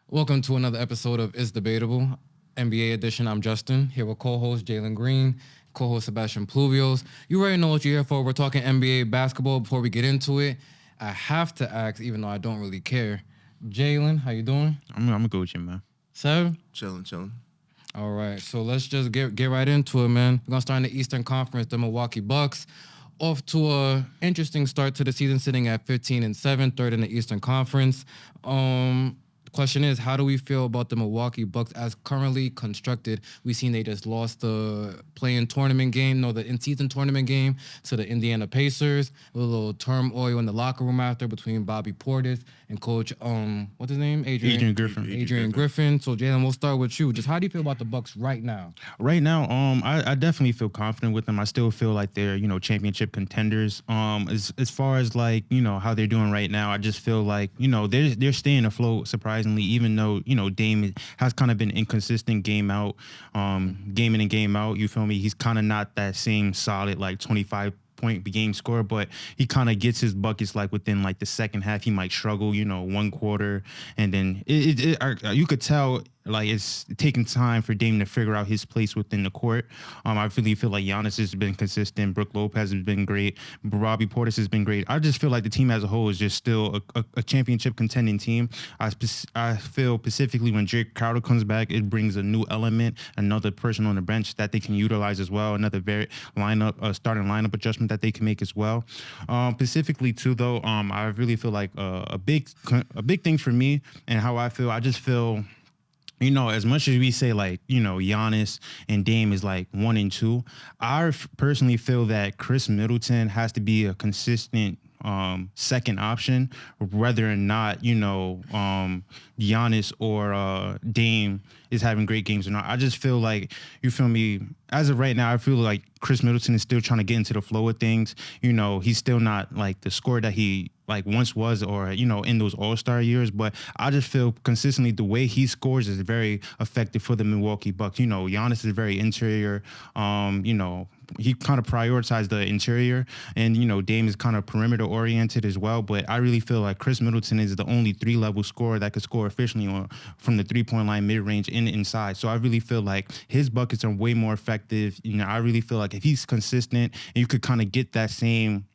Welcome to another episode of It's Debatable, NBA edition. I'm Justin, here with co-host Jalen Green, co-host Sebastian Pluvios. You already know what you're here for. We're talking NBA basketball. Before we get into it, I have to ask, even though I don't really care, Jalen, how you doing? I'm a Gucci man. Seb? Chilling. All right, so let's just get right into it, man. We're gonna start in the Eastern Conference. The Milwaukee Bucks off to a interesting start to the season, sitting at 15-7, third in the Eastern Conference. The question is, how do we feel about the Milwaukee Bucks as currently constructed? We've seen they just lost the play-in tournament game, the in-season tournament game to the Indiana Pacers. A little turmoil in the locker room after between Bobby Portis and Coach, what's his name? Adrian Griffin. Adrian Griffin. So, Jalen, we'll start with you. Just how do you feel about the Bucks right now? Right now, I definitely feel confident with them. I still feel like they're, championship contenders. As far as like, how they're doing right now, I just feel like, they're staying afloat surprisingly, even though, Dame has kind of been inconsistent game in and game out. You feel me? He's kind of not that same solid like 25-point game score, but he kind of gets his buckets like within like the second half. He might struggle, one quarter, and then you could tell like it's taking time for Dame to figure out his place within the court. I really feel like Giannis has been consistent. Brook Lopez has been great. Bobby Portis has been great. I just feel like the team as a whole is just still a championship contending team. I feel specifically when Jake Crowder comes back, it brings a new element, another person on the bench that they can utilize as well, another starting lineup adjustment that they can make as well. Specifically too, though, I really feel like a big thing for me and how I feel. I just feel. As much as we say like, Giannis and Dame is like 1 and 2, I personally feel that Chris Middleton has to be a consistent second option, whether or not, Giannis or Dame is having great games or not. I just feel like, you feel me, as of right now, I feel like Chris Middleton is still trying to get into the flow of things. He's still not like the scorer that he like once was or, in those all-star years. But I just feel consistently the way he scores is very effective for the Milwaukee Bucks. Giannis is very interior, he kind of prioritized the interior, and Dame is kind of perimeter oriented as well. But I really feel like Chris Middleton is the only 3-level scorer that could score efficiently from the 3-point line, mid range, and inside. So I really feel like his buckets are way more effective. I really feel like if he's consistent, and you could kind of get that same,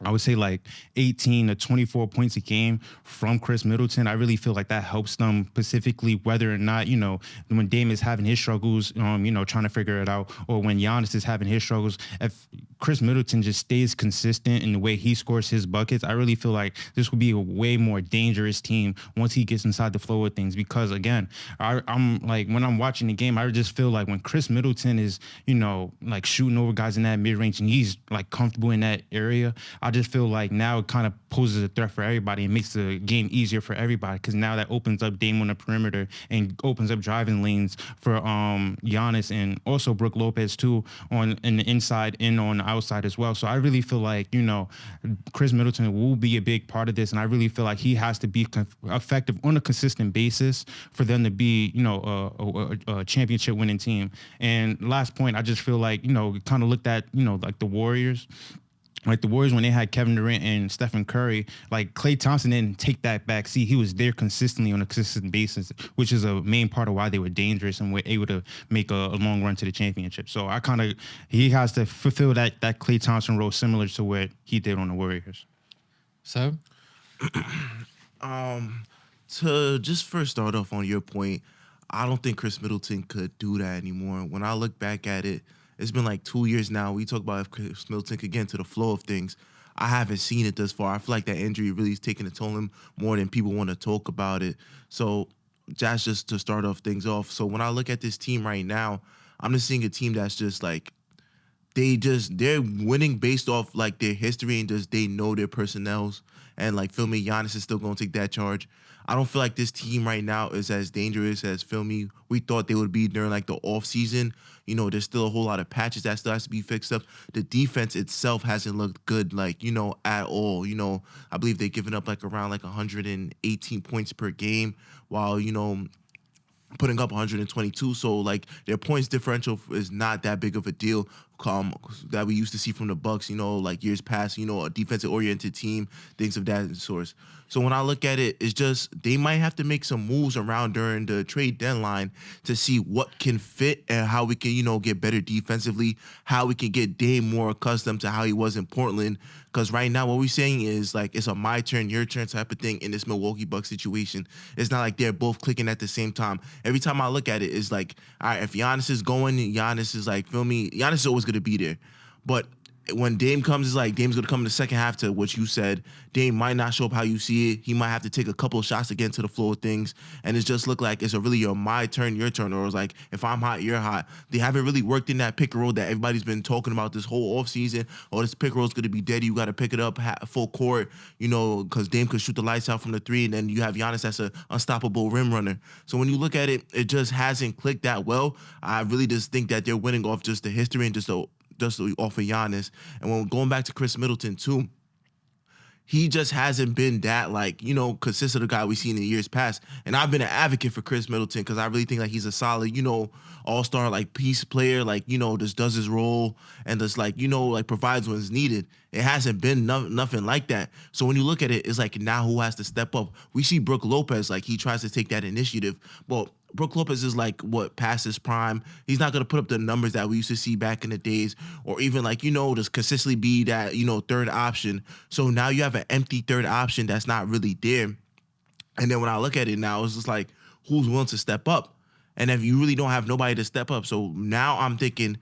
I would say like 18 to 24 points a game from Chris Middleton. I really feel like that helps them specifically, whether or not, when Dame is having his struggles, trying to figure it out, or when Giannis is having his struggles. If Chris Middleton just stays consistent in the way he scores his buckets, I really feel like this will be a way more dangerous team once he gets inside the flow of things. Because again, I'm like, when I'm watching the game, I just feel like when Chris Middleton is, like shooting over guys in that mid range and he's like comfortable in that area, I just feel like now it kind of poses a threat for everybody and makes the game easier for everybody, because now that opens up Dame on the perimeter and opens up driving lanes for Giannis and also Brook Lopez too in the inside and on the outside as well. So I really feel like Chris Middleton will be a big part of this, and I really feel like he has to be effective on a consistent basis for them to be a championship winning team. And last point, I just feel like kind of looked at like the Warriors. Like the Warriors, when they had Kevin Durant and Stephen Curry, like Klay Thompson didn't take that back seat. He was there consistently on a consistent basis, which is a main part of why they were dangerous and were able to make a long run to the championship. So he has to fulfill that Klay Thompson role similar to what he did on the Warriors. So, To just first start off on your point, I don't think Chris Middleton could do that anymore. When I look back at it, it's been like 2 years now. We talk about if Chris Middleton could get into the flow of things. I haven't seen it thus far. I feel like that injury really is taking a toll on him more than people want to talk about it. So that's just to start off things off. So when I look at this team right now, I'm just seeing a team that's just like they're winning based off like their history and just they know their personnels, and like feel me, Giannis is still gonna take that charge. I don't feel like this team right now is as dangerous as feel me we thought they would be during like the off season. There's still a whole lot of patches that still has to be fixed up. The defense itself hasn't looked good, like, at all. I believe they've given up like around like 118 points per game, while, putting up 122. So, like, their points differential is not that big of a deal that we used to see from the Bucks, like years past, a defensive oriented team, things of that sort. So when I look at it, it's just they might have to make some moves around during the trade deadline to see what can fit and how we can, get better defensively, how we can get Dame more accustomed to how he was in Portland. Because right now, what we're saying is like it's a my turn, your turn type of thing in this Milwaukee Bucks situation. It's not like they're both clicking at the same time. Every time I look at it, it's like, all right, if Giannis is going, Giannis is like, feel me? Giannis is always going to be there. But when Dame comes, it's like Dame's going to come in the second half to what you said. Dame might not show up how you see it. He might have to take a couple of shots to get into the flow of things. And it just look like it's a my turn, your turn. Or it's like, if I'm hot, you're hot. They haven't really worked in that pick and roll that everybody's been talking about this whole offseason. Oh, this pick and roll is going to be dead. You got to pick it up full court, because Dame could shoot the lights out from the three. And then you have Giannis that's an unstoppable rim runner. So when you look at it, it just hasn't clicked that well. I really just think that they're winning off just the history and just off of Giannis. And when going back to Chris Middleton too, he just hasn't been that consistent guy we've seen in years past. And I've been an advocate for Chris Middleton because I really think like he's a solid, all-star piece player, just does his role and just provides when it's needed. It hasn't been nothing like that. So when you look at it, it's like now who has to step up? We see Brook Lopez, he tries to take that initiative. Well, Brook Lopez is past his prime. He's not gonna put up the numbers that we used to see back in the days, or even just consistently be that third option. So now you have an empty third option that's not really there. And then when I look at it now, it's just like who's willing to step up? And if you really don't have nobody to step up, so now I'm thinking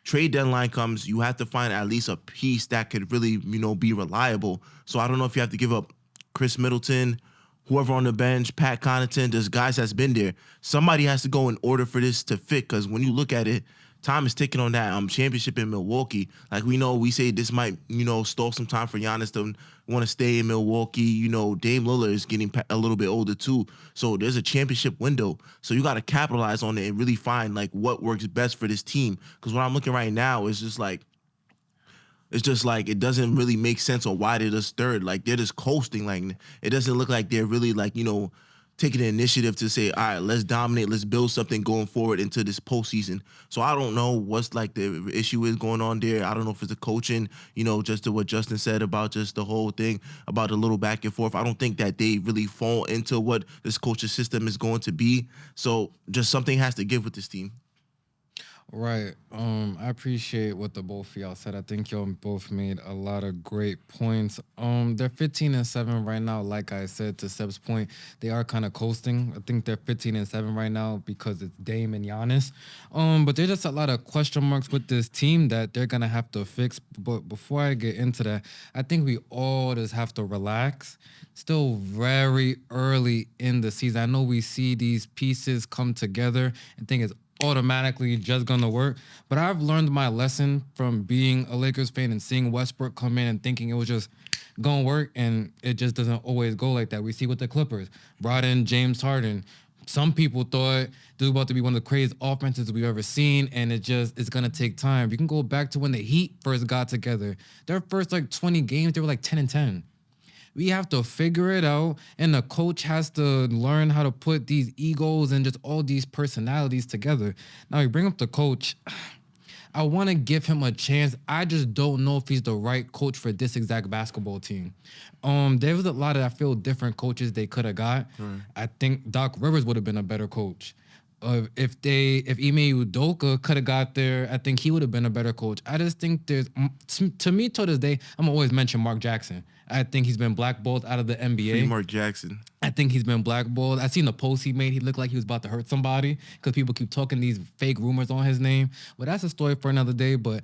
trade deadline comes, you have to find at least a piece that could really be reliable. So I don't know if you have to give up Chris Middleton, whoever on the bench, Pat Connaughton, there's guys that's been there. Somebody has to go in order for this to fit, because when you look at it, time is ticking on that championship in Milwaukee. We say this might, stall some time for Giannis to want to stay in Milwaukee. Dame Lillard is getting a little bit older too. So there's a championship window. So you got to capitalize on it and really find what works best for this team. Because what I'm looking right now is just it doesn't really make sense on why they're just third. They're just coasting. It doesn't look like they're really taking the initiative to say, all right, let's dominate, let's build something going forward into this postseason. So I don't know what's the issue is going on there. I don't know if it's the coaching, just to what Justin said about just the whole thing about a little back and forth. I don't think that they really fall into what this coaching system is going to be. So just something has to give with this team. Right. I appreciate what the both of y'all said. I think y'all both made a lot of great points. They're 15-7 right now. Like I said, to Seb's point, they are kind of coasting. I think they're 15-7 right now because it's Dame and Giannis. But there's just a lot of question marks with this team that they're gonna have to fix. But before I get into that, I think we all just have to relax. Still very early in the season. I know we see these pieces come together and think it's automatically just gonna work, but I've learned my lesson from being a Lakers fan and seeing Westbrook come in and thinking it was just gonna work, and it just doesn't always go like that. We see with the Clippers, brought in James Harden. Some people thought this was about to be one of the craziest offenses we've ever seen, and it's gonna take time. You can go back to when the Heat first got together. Their first 20 games, they were 10-10. We have to figure it out, and the coach has to learn how to put these egos and just all these personalities together. Now, you bring up the coach. I want to give him a chance. I just don't know if he's the right coach for this exact basketball team. There was a lot of, I feel, different coaches they could have got. Right. I think Doc Rivers would have been a better coach. If Ime Udoka could have got there, I think he would have been a better coach. I just think to me, to this day, I'm always mention Mark Jackson. I think he's been blackballed out of the NBA. Free Mark Jackson. I think he's been blackballed. I seen the post he made. He looked like he was about to hurt somebody because people keep talking these fake rumors on his name. Well, that's a story for another day. But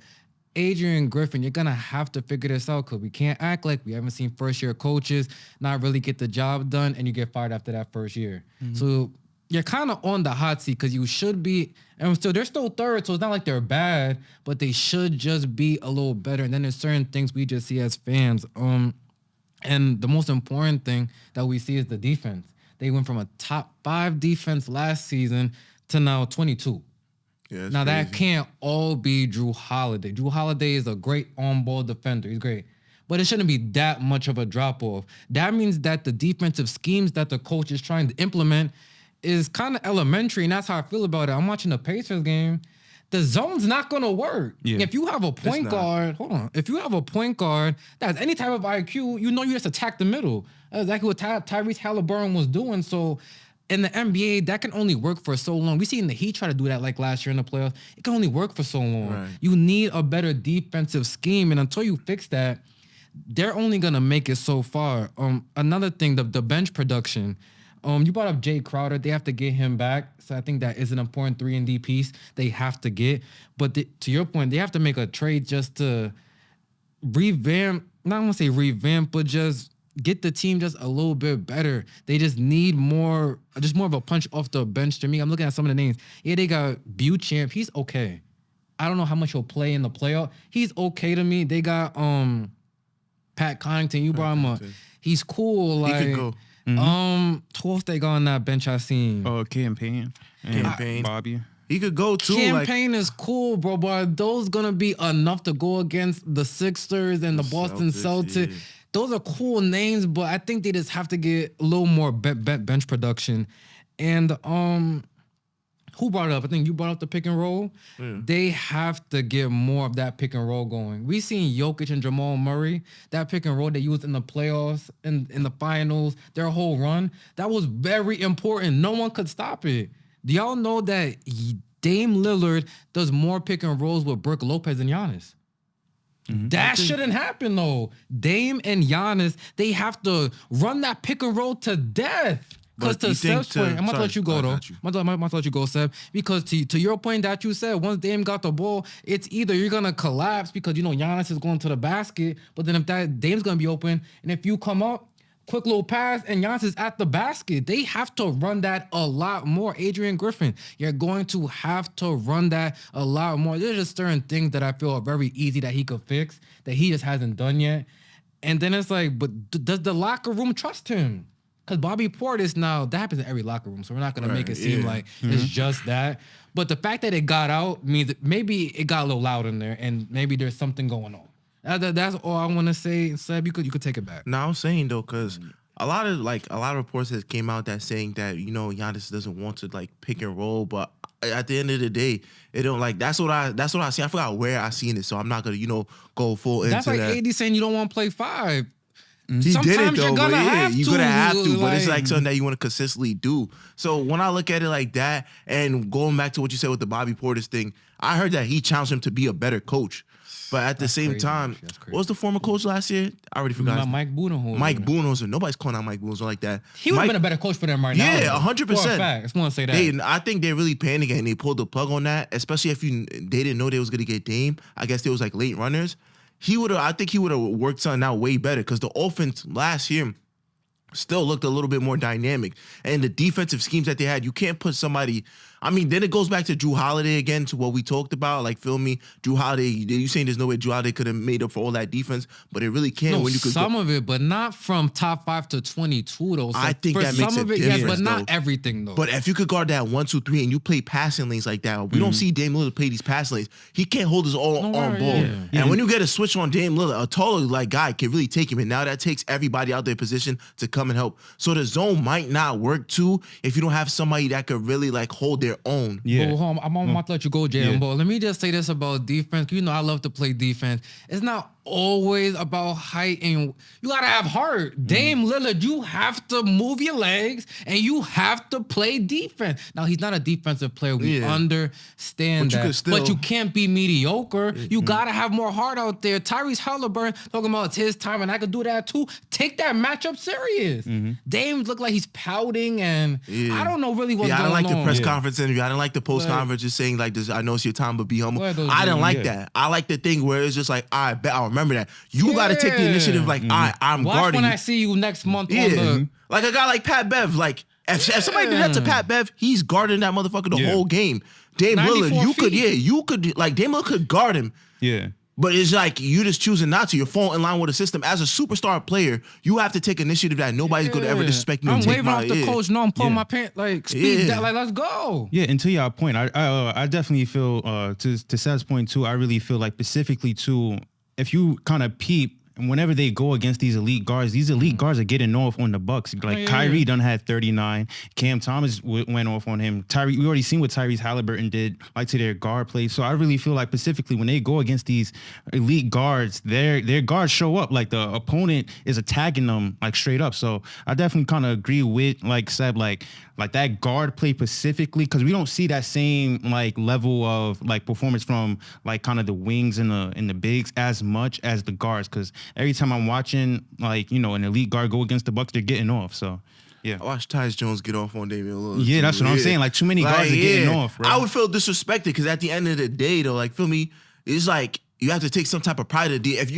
Adrian Griffin, you're going to have to figure this out because we can't act like we haven't seen first-year coaches not really get the job done and you get fired after that first year. Mm-hmm. So you're kind of on the hot seat because you should be, and still they're still third, so it's not like they're bad, but they should just be a little better. And then there's certain things we just see as fans. And the most important thing that we see is the defense. They went from a top 5 defense last season to now 22. Yeah, now, crazy. That can't all be Drew Holiday. Drew Holiday is a great on-ball defender. He's great. But it shouldn't be that much of a drop-off. That means that the defensive schemes that the coach is trying to implement is kind of elementary, and that's how I feel about it. I'm watching the Pacers game. the zone's not gonna work. Yeah. If you have a point guard, if you have a point guard that has any type of IQ, you know you just attack the middle. That's exactly what Tyrese Haliburton was doing. So in the NBA, that can only work for so long. We seen the Heat try to do that like last year in the playoffs. It can only work for so long. Right. You need a better defensive scheme, and until you fix that, they're only gonna make it so far. Another thing, the bench production. You brought up Jay Crowder. They have to get him back. So I think that is an important 3-and-D piece they have to get. But to your point, they have to make a trade just to revamp. Not want to say revamp, but just get the team just a little bit better. They just need more of a punch off the bench to me. I'm looking at some of the names. Yeah, they got Beauchamp. He's okay. I don't know how much he'll play in the playoff. He's okay to me. They got Pat Connaughton. You brought him up. He's cool. Like, he could go. Who else they got on that bench I seen? Campaign. Bobby. He could go too. Campaign is cool, bro, but are those gonna be enough to go against the Sixers and the Boston Celtics? Yeah. Those are cool names, but I think they just have to get a little more bench production. And who brought it up? I think you brought up the pick and roll. Yeah. They have to get more of that pick and roll going. We seen Jokic and Jamal Murray, that pick and roll they used in the playoffs, in the finals, their whole run. That was very important. No one could stop it. Do y'all know that Dame Lillard does more pick and rolls with Brook Lopez and Giannis? That shouldn't happen, though. Dame and Giannis, they have to run that pick and roll to death. Because to Seb's point, I'm going to let you go, though. I'm going to let you go, Seb. Because to your point that you said, once Dame got the ball, it's either you're going to collapse because, Giannis is going to the basket, but then if that Dame's going to be open, and if you come up, quick little pass, and Giannis is at the basket. They have to run that a lot more. Adrian Griffin, you're going to have to run that a lot more. There's just certain things that I feel are very easy that he could fix, that he just hasn't done yet. And then it's like, but does the locker room trust him? Because Bobby Portis now, that happens in every locker room, so we're not going to make it seem like it's just that. But the fact that it got out means that maybe it got a little loud in there, and maybe there's something going on. That's all I want to say. Seb, you could take it back. No, I'm saying though, because a lot of reports that came out that saying that Giannis doesn't want to pick and roll, but at the end of the day, it don't that's what I see. I forgot where I seen it, so I'm not gonna go full into that. That's like AD saying you don't want to play 5. He Sometimes did it though, you're gonna have you're to, gonna have to, but it's something that you want to consistently do. So when I look at it like that, and going back to what you said with the Bobby Portis thing, I heard that he challenged him to be a better coach. But at the same time, what was the former coach last year? I already forgot. Mike Budenholzer. Mike Budenholzer. Nobody's calling out Mike Budenholzer like that. He would have been a better coach for them right now. Yeah, 100%. For a fact. I just want to say that. I think they're really panicking and they pulled the plug on that, especially if they didn't know they was going to get Dame. I guess they was late runners. I think he would have worked something out way better because the offense last year still looked a little bit more dynamic. And the defensive schemes that they had, you can't put somebody... I mean, then it goes back to Drew Holiday again, to what we talked about. Feel me? Drew Holiday, you saying there's no way Drew Holiday could have made up for all that defense, but it really can. No, when you could some of it, but not from top 5 to 22, though. So I think for that makes some of it, difference, yes, but not though. Everything, though. But if you could guard that 1, 2, 3, and you play passing lanes like that, we don't see Dame Lillard play these passing lanes. He can't hold his own ball. Yeah. And when you get a switch on Dame Lillard, a taller guy can really take him. And now that takes everybody out their position to come and help. So the zone might not work too if you don't have somebody that could really hold their own. Yeah. Well, I'm about to let you go, Jay. Yeah. But let me just say this about defense. I love to play defense. It's not always about height, and you gotta have heart. Dame Lillard, you have to move your legs and you have to play defense. Now he's not a defensive player. We understand that, but you can't be mediocre. You gotta have more heart out there. Tyrese Haliburton talking about it's his time and I could do that too. Take that matchup serious. Dame look like he's pouting, and I don't know really what's going on. I didn't like the press conference interview. I didn't like the post conference just saying this. I know it's your time, but be humble. I didn't like that. I like the thing where it's just I bet I'll remember that. You got to take the initiative. I'm Watch guarding. when I see you next month. Yeah. On the like a guy like Pat Bev. If somebody did that to Pat Bev, he's guarding that motherfucker the whole game. Dame Lillard, you could Dame Lillard could guard him. Yeah. But it's you just choosing not to. You're falling in line with the system. As a superstar player, you have to take initiative that nobody's going to ever disrespect you. I'm waving off the coach. No, I'm pulling my pants. Speed that. Let's go. Yeah, and to your point, I definitely feel, to Seth's point too, I really feel specifically too, if you kind of peep whenever they go against these elite guards are getting off on the Bucks. Like Kyrie done had 39. Cam Thomas went off on him. We already seen what Tyrese Haliburton did, like to their guard play. So I really feel like specifically when they go against these elite guards, their guards show up. Like the opponent is attacking them like straight up. So I definitely kind of agree with like Seb, like that guard play specifically, because we don't see that same like level of like performance from like kind of the wings and the bigs as much as the guards. Because every time I'm watching like, you know, an elite guard go against the Bucks, they're getting off. So yeah, I watched Tyus Jones get off on Damian Lillard. Yeah, that's what I'm saying. Like too many guards are getting off, bro. I would feel disrespected because at the end of the day, though, like feel me, it's like you have to take some type of pride in it. If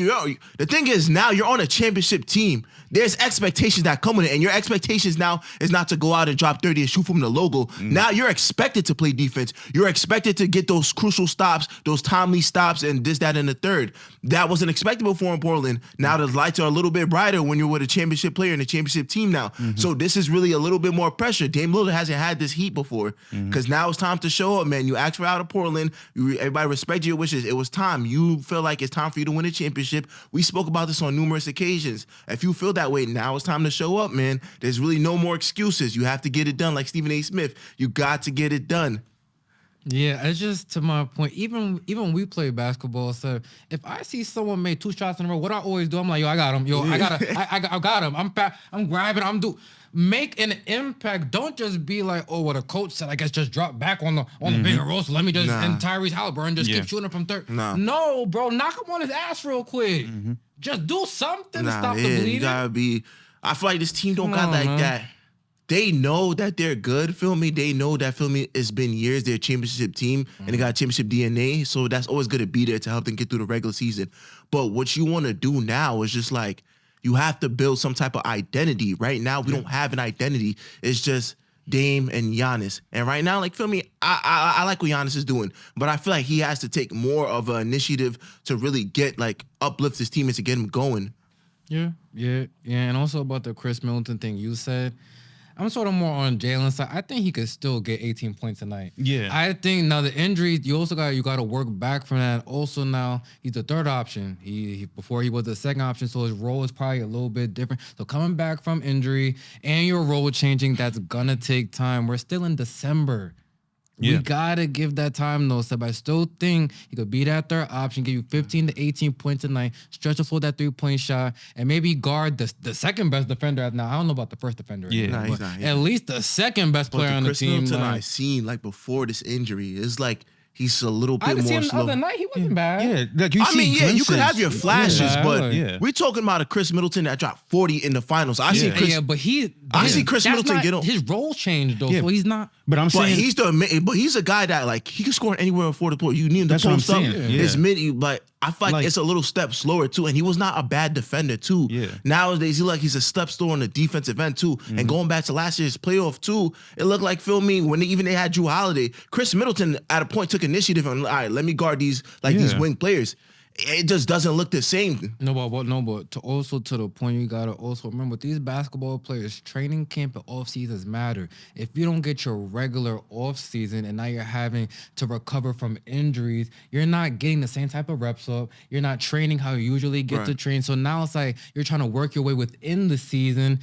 the thing is now you're on a championship team, there's expectations that come with it, and your expectations now is not to go out and drop 30 and shoot from the logo. Now you're expected to play defense. You're expected to get those crucial stops, those timely stops, and this, that, and the third. That wasn't expected before in Portland. Now the lights are a little bit brighter when you're with a championship player and a championship team now. So this is really a little bit more pressure. Dame Lillard hasn't had this heat before because now it's time to show up, man. You asked for out of Portland. Everybody respect your wishes. It was time. You feel like it's time for you to win a championship. We spoke about this on numerous occasions. If you feel that way, now it's time to show up, man. There's really no more excuses. You have to get it done. Like Stephen A. Smith, you got to get it done. Yeah, it's just to my point. Even when we play basketball, so if I see someone make 2 shots in a row, what I always do, I'm like, yo, I got him. Yo, I got him. I'm grabbing. Make an impact. Don't just be like, oh, what a coach said. I guess just drop back on the bigger roll. So let me just and Tyrese Haliburton just keep shooting from third. No, bro, knock him on his ass real quick. Just do something to stop the bleeding. You gotta be. I feel like this team don't got like that. They know that they're good, feel me? They know that, feel me, it's been years, they're a championship team, and they got championship DNA, so that's always going to be there to help them get through the regular season. But what you want to do now is just like, you have to build some type of identity. Right now, we don't have an identity. It's just Dame and Giannis. And right now, like, feel me, I like what Giannis is doing, but I feel like he has to take more of an initiative to really get, like, uplift his team and to get him going. Yeah. And also about the Chris Middleton thing you said, I'm sort of more on Jalen's side. I think he could still get 18 points tonight. Yeah. I think now the injuries, you got to work back from that. Also now he's the third option. He before he was the second option, so his role is probably a little bit different. So coming back from injury and your role changing, that's gonna take time. We're still in December. We gotta give that time though, Seb. I still think he could be that third option, give you 15 to 18 points tonight, stretch the floor that 3-point shot, and maybe guard the second best defender. Now I don't know about the first defender. He's not. At least the second best player on the Chris team. Middleton I seen like before this injury is like he's a little bit I more seen him the slow. other night. He wasn't bad. Yeah, like you see you glimpses. could have your flashes, but Yeah. we're talking about a Chris Middleton that dropped 40 in the finals. I see Chris Middleton get on. His role changed though, so he's not. But I'm saying he's a guy that like he can score anywhere before the floor. You need him to post up. It's mid, but I feel like it's a little step slower too. And he was not a bad defender too. Yeah. Nowadays he's a step slower on the defensive end too. And going back to last year's playoff too, it looked like feel me when they had Drew Holiday. Chris Middleton at a point took initiative and all right, let me guard these wing players. It just doesn't look the same. But to the point, you gotta also remember these basketball players, training camp and off seasons matter. If you don't get your regular off season and now you're having to recover from injuries, you're not getting the same type of reps up. You're not training how you usually get to train. So now it's like you're trying to work your way within the season.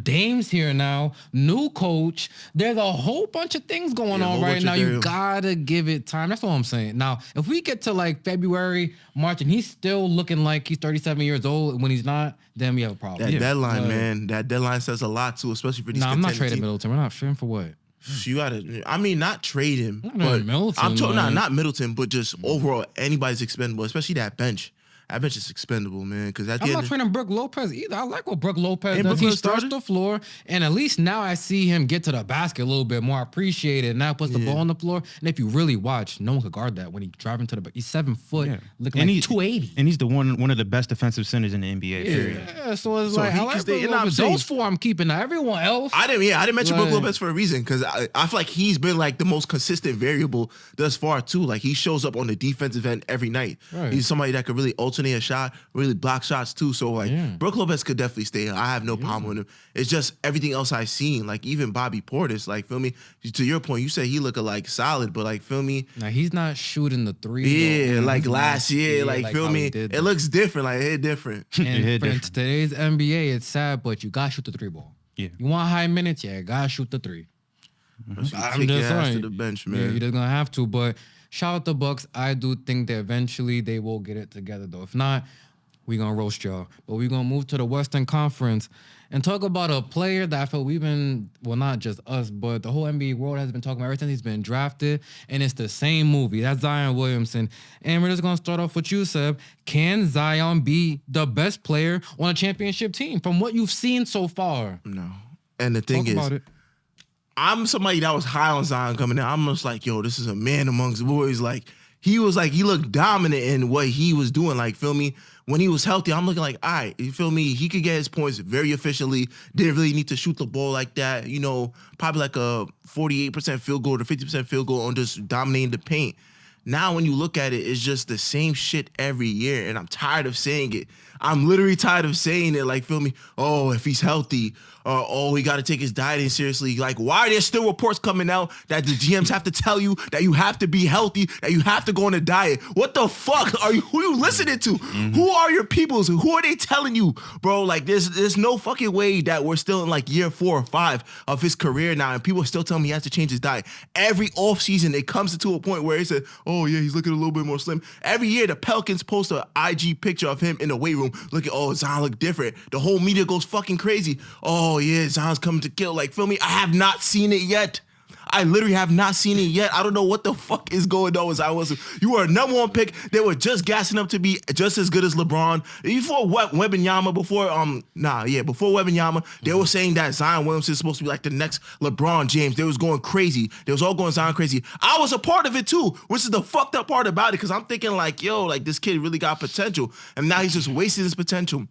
Dame's here now, new coach. There's a whole bunch of things going on right now. You gotta give it time. That's all I'm saying. Now, if we get to like February, March, and he's still looking like he's 37 years old when he's not, then we have a problem. That deadline, man. That deadline says a lot too, especially for these. I'm not trading Middleton. We're not trading for what? You gotta. I mean, not trade him, but Middleton. I'm talking not Middleton, but just overall, anybody's expendable, especially that bench. I bet it's expendable, man. Because I'm not trading Brook Lopez either. I like what Brook Lopez does. He starts the floor, and at least now I see him get to the basket a little bit more. I appreciate it. Now puts the ball on the floor, and if you really watch, no one could guard that when he's driving to the. He's 7 foot, looking like 280, and he's the one of the best defensive centers in the NBA. Period. Yeah, so it's like I like Brook Lopez. Those 4 I'm keeping. Now everyone else, I didn't mention Brook Lopez for a reason because I feel like he's been like the most consistent variable thus far too. Like he shows up on the defensive end every night. He's somebody that could really alternate alternate a shot, really block shots too. So like Brook Lopez could definitely stay. I have no problem with him. It's just everything else I've seen, like even Bobby Portis, like feel me. To your point, you said he looked like solid, but like feel me. Now he's not shooting the three. Yeah, though. like last year, like feel me. It looks different, like it different. And for today's NBA, it's sad, but you gotta shoot the three ball. Yeah, you want high minutes, yeah, gotta shoot the three. I'm just saying. To the bench, man. Yeah, you're just gonna have to. But shout out the Bucks. I do think that eventually they will get it together, though. If not, we gonna roast y'all. But we gonna move to the Western Conference and talk about a player that I feel we've been, well, not just us, but the whole NBA world has been talking about ever since he's been drafted. And it's the same movie. That's Zion Williamson. And we're just gonna start off with you, Seb. Can Zion be the best player on a championship team from what you've seen so far? No. And the thing is, I'm somebody that was high on Zion coming in. I'm just like, yo, this is a man amongst boys. Like, he looked dominant in what he was doing. Like, feel me? When he was healthy, I'm looking like, all right, you feel me? He could get his points very efficiently. Didn't really need to shoot the ball like that. You know, probably like a 48% field goal to 50% field goal on just dominating the paint. Now, when you look at it, it's just the same shit every year, and I'm tired of saying it. I'm literally tired of saying it. Like, feel me? Oh, if he's healthy, he got to take his dieting seriously. Like, why are there still reports coming out that the GMs have to tell you that you have to be healthy, that you have to go on a diet? What the fuck are you? Who are you listening to? Mm-hmm. Who are your peoples? Who are they telling you, bro? Like, there's no fucking way that we're still in like year 4 or 5 of his career now, and people are still telling me he has to change his diet. Every offseason, it comes to a point where he said, oh yeah, he's looking a little bit more slim. Every year, the Pelicans post an IG picture of him in the weight room. Look at, Zion look different. The whole media goes fucking crazy. Oh yeah, Zion's coming to kill. Like, feel me? I have not seen it yet. I literally have not seen it yet. I don't know what the fuck is going on with Zion Williamson. You were a number 1 pick. They were just gassing up to be just as good as LeBron. Before Wembanyama, before Wembanyama, they were saying that Zion Williamson is supposed to be like the next LeBron James. They was going crazy. They was all going Zion crazy. I was a part of it too, which is the fucked up part about it, because I'm thinking like, yo, like this kid really got potential, and now he's just wasting his potential.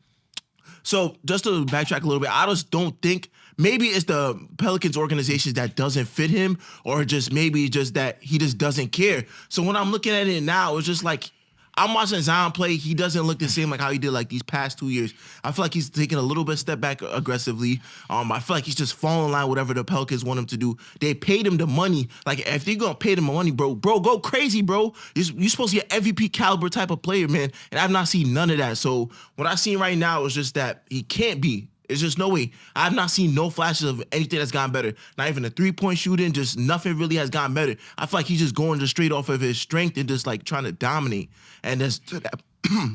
So just to backtrack a little bit, I just don't think, maybe it's the Pelicans organization that doesn't fit him, or just maybe just that he just doesn't care. So when I'm looking at it now, it's just like, I'm watching Zion play. He doesn't look the same like how he did like these past 2 years. I feel like he's taking a little bit step back aggressively. I feel like he's just falling in line with whatever the Pelicans want him to do. They paid him the money. Like, if they're gonna pay him the money, bro, go crazy, bro. You're supposed to be an MVP caliber type of player, man. And I've not seen none of that. So what I've seen right now is just that he can't be. There's just no way. I've not seen no flashes of anything that's gotten better. Not even a 3-point shooting, just nothing really has gotten better. I feel like he's just going just straight off of his strength and just like trying to dominate. And that's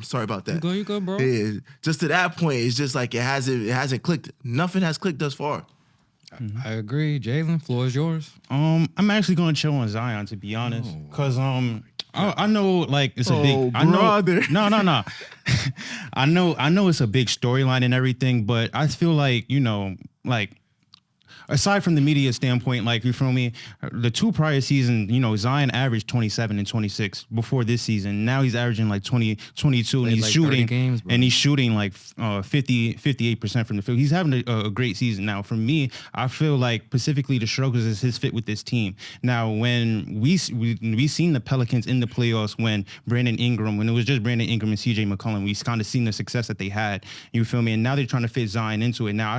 sorry about that. You go, bro. Yeah, just to that point, it's just like it hasn't clicked. Nothing has clicked thus far. I agree. Jalen, floor is yours. I'm actually gonna chill on Zion, to be honest, because I know like it's a big. I know. Brother. No. I know it's a big storyline and everything, but I feel like, you know, like, aside from the media standpoint, like, you feel me, the 2 prior seasons, you know, Zion averaged 27 and 26 before this season. Now he's averaging like 20, 22, and he's like shooting games, and he's shooting like 58% from the field. He's having a great season. Now, for me, I feel like specifically the struggles is his fit with this team. Now, when we seen the Pelicans in the playoffs when it was just Brandon Ingram and CJ McCollum, we kind of seen the success that they had. You feel me? And now they're trying to fit Zion into it. Now,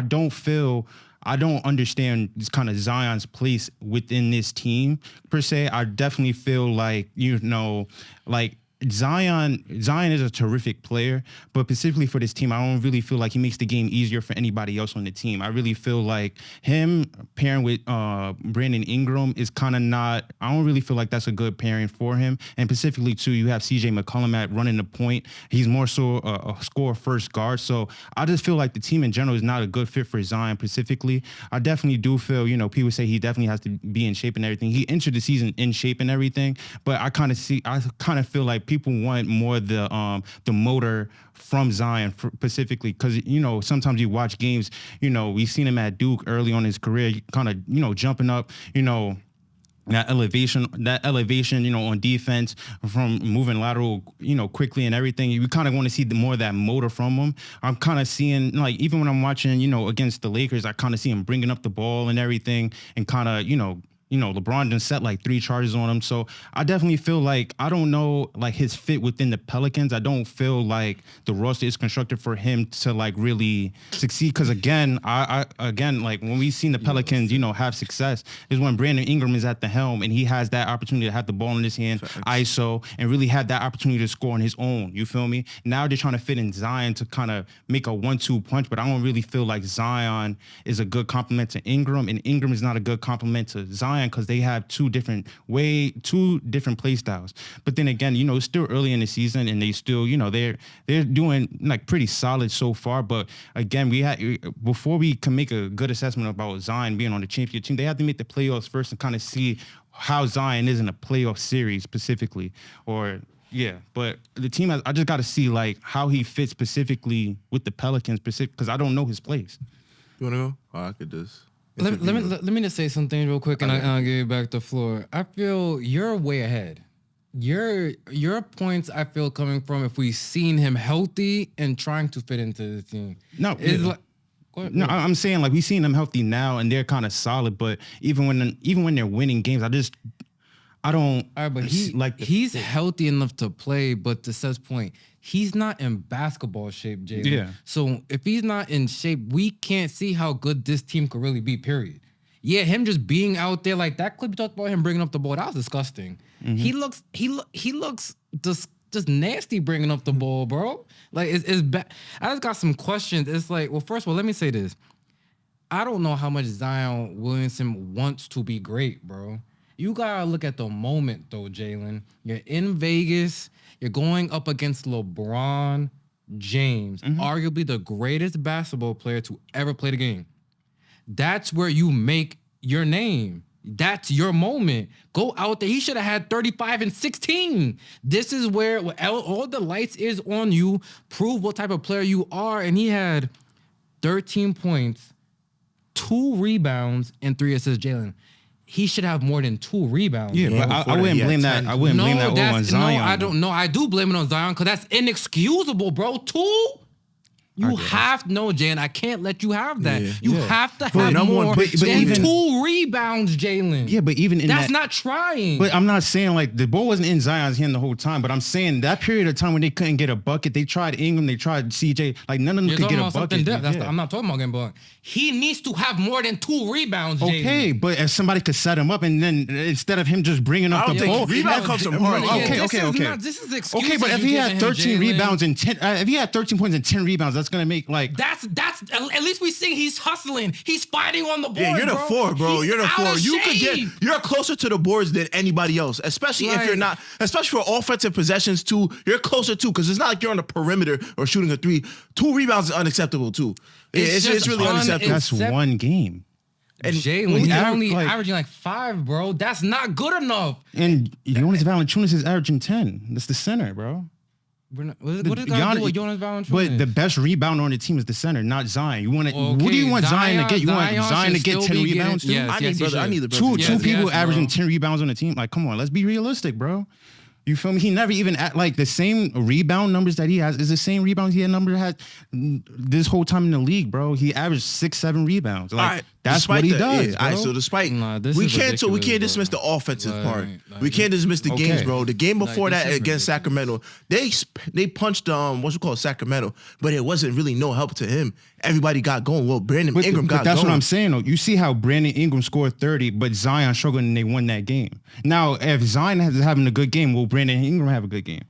I don't understand this kind of Zion's place within this team per se. I definitely feel like, you know, like Zion is a terrific player, but specifically for this team, I don't really feel like he makes the game easier for anybody else on the team. I really feel like him pairing with Brandon Ingram is kind of not, I don't really feel like that's a good pairing for him. And specifically, too, you have CJ McCollum at running the point. He's more so a score first guard. So I just feel like the team in general is not a good fit for Zion specifically. I definitely do feel, you know, people say he definitely has to be in shape and everything. He entered the season in shape and everything, but I kind of feel like people want more the motor from Zion specifically, because, you know, sometimes you watch games, you know, we've seen him at Duke early on in his career, kind of, you know, jumping up, you know, that elevation, you know, on defense from moving lateral, you know, quickly and everything. You kind of want to see more of that motor from him. I'm kind of seeing, like, even when I'm watching, you know, against the Lakers, I kind of see him bringing up the ball and everything and kind of, you know, LeBron done set like 3 charges on him. So I definitely feel like, I don't know, like his fit within the Pelicans. I don't feel like the roster is constructed for him to like really succeed. Cause again, again, like when we seen the Pelicans, have success is when Brandon Ingram is at the helm and he has that opportunity to have the ball in his hand, ISO, and really have that opportunity to score on his own. You feel me? Now they're trying to fit in Zion to kind of make a 1-2 punch, but I don't really feel like Zion is a good complement to Ingram, and Ingram is not a good complement to Zion, because they have two different play styles. But then again, it's still early in the season, and they still, they're doing like pretty solid so far. But again, before we can make a good assessment about Zion being on the championship team, they have to make the playoffs first and kind of see how Zion is in a playoff series specifically. But the team, I just got to see like how he fits specifically with the Pelicans, because I don't know his place. You want to go? Oh, I could just. Let me just say something real quick, and I'll give you back the floor. I feel you're way ahead. Your points, I feel, coming from if we've seen him healthy and trying to fit into the team. I'm saying like we've seen them healthy now, and they're kind of solid. But even when they're winning games, I don't. All right, but he's healthy enough to play. But to Seth's point, he's not in basketball shape, Jalen. Yeah. So if he's not in shape, we can't see how good this team could really be, period. Yeah, him just being out there like that clip you talked about him bringing up the ball, that was disgusting. Mm-hmm. He looks just nasty bringing up the ball, bro. Like, it's bad. I just got some questions. It's like, well, first of all, let me say this. I don't know how much Zion Williamson wants to be great, bro. You gotta look at the moment, though, Jalen. You're in Vegas. You're going up against LeBron James, arguably the greatest basketball player to ever play the game. That's where you make your name. That's your moment. Go out there. He should have had 35 and 16. This is where all the lights is on you. Prove what type of player you are. And he had 13 points, 2 rebounds, and 3 assists, Jalen. He should have more than 2 rebounds. Yeah, but I wouldn't blame that. I wouldn't blame that all on Zion. No, I don't know. I do blame it on Zion because that's inexcusable, bro. 2? You have no, Jalen. I can't let you have that. You have to have more than 2 rebounds, Jalen. Yeah, but even in that's not trying. But I'm not saying like the ball wasn't in Zion's hand the whole time. But I'm saying that period of time when they couldn't get a bucket, they tried Ingram, they tried CJ. Like none of them could get a bucket. I'm not talking about getting bucket. He needs to have more than 2 rebounds, Jalen. Okay, but if somebody could set him up, and then instead of him just bringing up the ball, rebound comes from hard. Okay. This is excusing. Okay, but if he had 13 rebounds and 10, if he had 13 points and 10 rebounds, that's gonna make like. That's at least we see he's hustling. He's fighting on the board. Yeah, you're the 4, bro. You're the 4. You're closer to the boards than anybody else, especially if you're not, especially for offensive possessions too. You're closer too, because it's not like you're on the perimeter or shooting a 3. 2 rebounds is unacceptable too. It's really unacceptable. That's one game. And Jalen, he's only averaging like 5, bro. That's not good enough. And Jonas Valanciunas is averaging 10. That's the center, bro. What is that do with Jonas Valanciunas? But the best rebounder on the team is the center, not Zion. You want what do you want Zion to get? You want Zion to get 10 rebounds too? Yes, I need the brother. Two people averaging 10 rebounds on the team. Like, come on, let's be realistic, bro. You feel me? He never even like the same rebound numbers that he has is the same rebounds he had this whole time in the league, bro. He averaged 6-7 rebounds. Like that's what he does. All right, so despite we can't dismiss the offensive part. We can't dismiss the games, bro. The game before that against Sacramento, they punched Sacramento, but it wasn't really no help to him. Everybody got going. Well, Brandon Ingram got going. That's what I'm saying, though. You see how Brandon Ingram scored 30, but Zion struggled and they won that game. Now, if Zion is having a good game, will Brandon Ingram have a good game?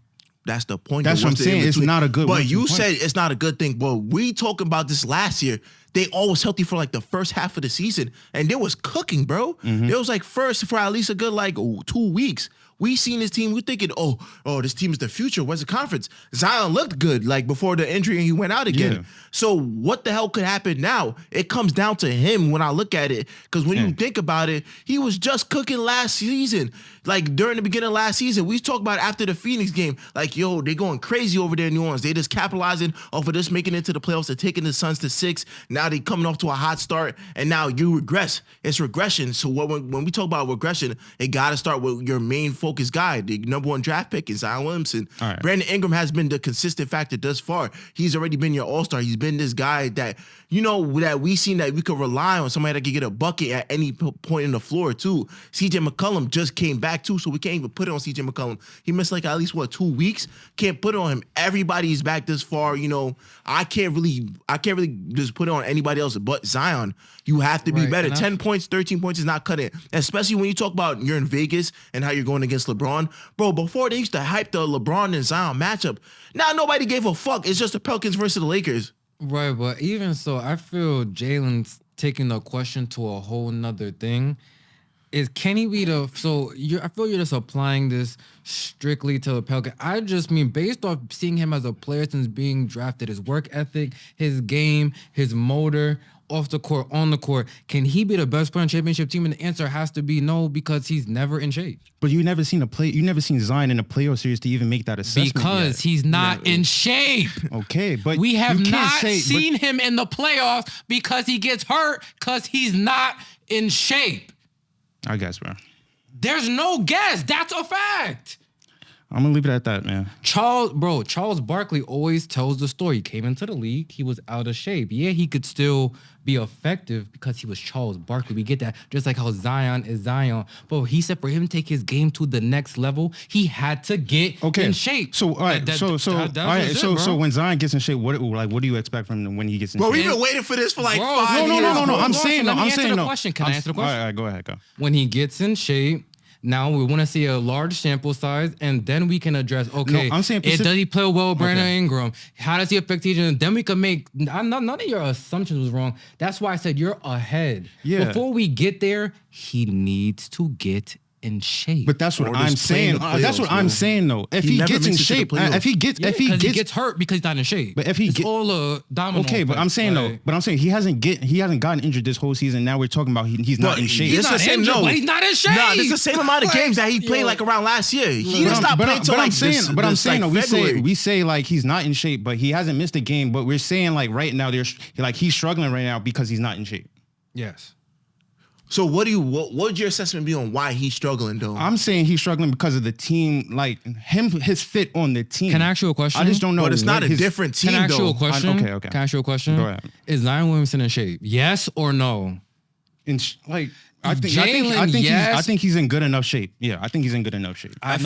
That's the point. That's what I'm saying. It's not a good. But you said it's not a good thing. But we talking about this last year. They all was healthy for like the first half of the season, and they was cooking, bro. Mm-hmm. It was like first for at least a good 2 weeks. We seen this team. We're thinking, oh, this team is the future. Where's the conference? Zion looked good like before the injury and he went out again. Yeah. So what the hell could happen now? It comes down to him when I look at it. Because when you think about it, he was just cooking last season. Like during the beginning of last season, we talked about after the Phoenix game, like, yo, they going crazy over there in New Orleans. They just capitalizing off of this, making it to the playoffs. They're taking the Suns to 6. Now everybody coming off to a hot start, and now you regress. It's regression. So when we talk about regression, it got to start with your main focus guy, the number 1 draft pick is Zion Williamson. Right. Brandon Ingram has been the consistent factor thus far. He's already been your all-star. He's been this guy that, that we seen that we could rely on, somebody that could get a bucket at any point in the floor too. CJ McCollum just came back too, so we can't even put it on CJ McCollum. He missed like at least 2 weeks. Can't put it on him. Everybody's back this far. I can't really just put it on anybody else but Zion. You have to be better. 10 points, 13 points is not cutting it. Especially when you talk about you're in Vegas and how you're going against LeBron. Bro, before they used to hype the LeBron and Zion matchup, now nobody gave a fuck. It's just the Pelicans versus the Lakers. Right, but even so, I feel Jalen's taking the question to a whole nother thing. Can he be I feel you're just applying this strictly to the Pelicans. I just mean, based off seeing him as a player since being drafted, his work ethic, his game, his motor, off the court, on the court, can he be the best player on championship team? And the answer has to be no, because he's never in shape. But you never seen Zion in a playoff series to even make that assessment. Because he's not in shape. Okay, but we have not seen him in the playoffs because he gets hurt because he's not in shape. I guess, bro. There's no guess. That's a fact. I'm gonna leave it at that, man. Charles Barkley always tells the story. He came into the league, he was out of shape. Yeah, he could still be effective because he was Charles Barkley. We get that. Just like how Zion is Zion. But he said for him to take his game to the next level, he had to get in shape. So all right, so when Zion gets in shape, what do you expect from him when he gets in shape? Bro, we've been waiting for this for 5 years. No. I'm saying no. Can I answer the question? All right, go ahead. When he gets in shape, now we want to see a large sample size, and then we can address, okay, I'm saying does he play well with Brandon Ingram? How does he affect each other? Then we can make, none of your assumptions was wrong. That's why I said you're ahead. Yeah. Before we get there, he needs to get in shape. But that's what I'm saying. That's what I'm saying, though. If he gets in shape, if he gets hurt because he's not in shape. But if he it's all a domino. Okay, but I'm saying he hasn't gotten injured this whole season. Now we're talking about he's not in shape. He's not injured, but he's not in shape. Nah, it's the same amount of games that he played like around last year. He didn't stop playing until like this. But I'm saying, February. we say like he's not in shape, but he hasn't missed a game. But we're saying like right now he's struggling right now because he's not in shape. Yes. So what would your assessment be on why he's struggling, though? I'm saying he's struggling because of the team, like his fit on the team. Can I ask you a question? I just don't know. But it's not a different team, Can I ask you a question? Okay. Can I ask you a question? Go ahead. Is Zion Williamson in shape? Yes or no? I think he's in good enough shape. Yeah, I think he's in good enough shape. If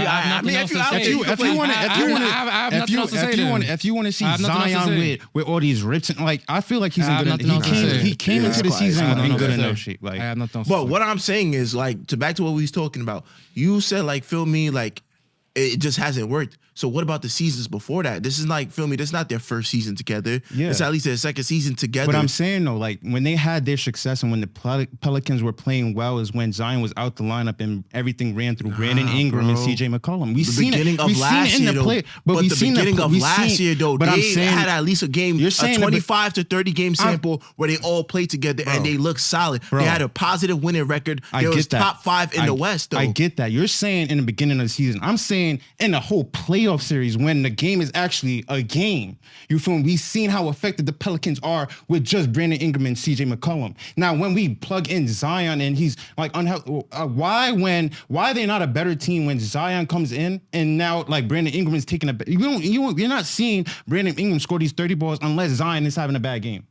you want to see Zion with all these rips, and I feel like he's in good enough. He came into the season in good enough shape. I have nothing. But what I'm saying is back to what we was talking about. You said it just hasn't worked. So what about the seasons before that? This is this is not their first season together. Yeah. It's at least their second season together. But I'm saying though, when they had their success and when the Pelicans were playing well is when Zion was out the lineup and everything ran through Brandon Ingram and CJ McCollum. We've seen it in the play, but the beginning of last year though, they had at least a 25 to 30 game sample where they all played together and they looked solid. They had a positive winning record. They was top 5 in the West though. I get that. You're saying in the beginning of the season. I'm saying in the whole playoff series when the game is actually a game. You feel me? We've seen how effective the Pelicans are with just Brandon Ingram and CJ McCollum. Now, when we plug in Zion and he's why they're not a better team when Zion comes in and now Brandon Ingram is taking you're not seeing Brandon Ingram score these 30 balls unless Zion is having a bad game.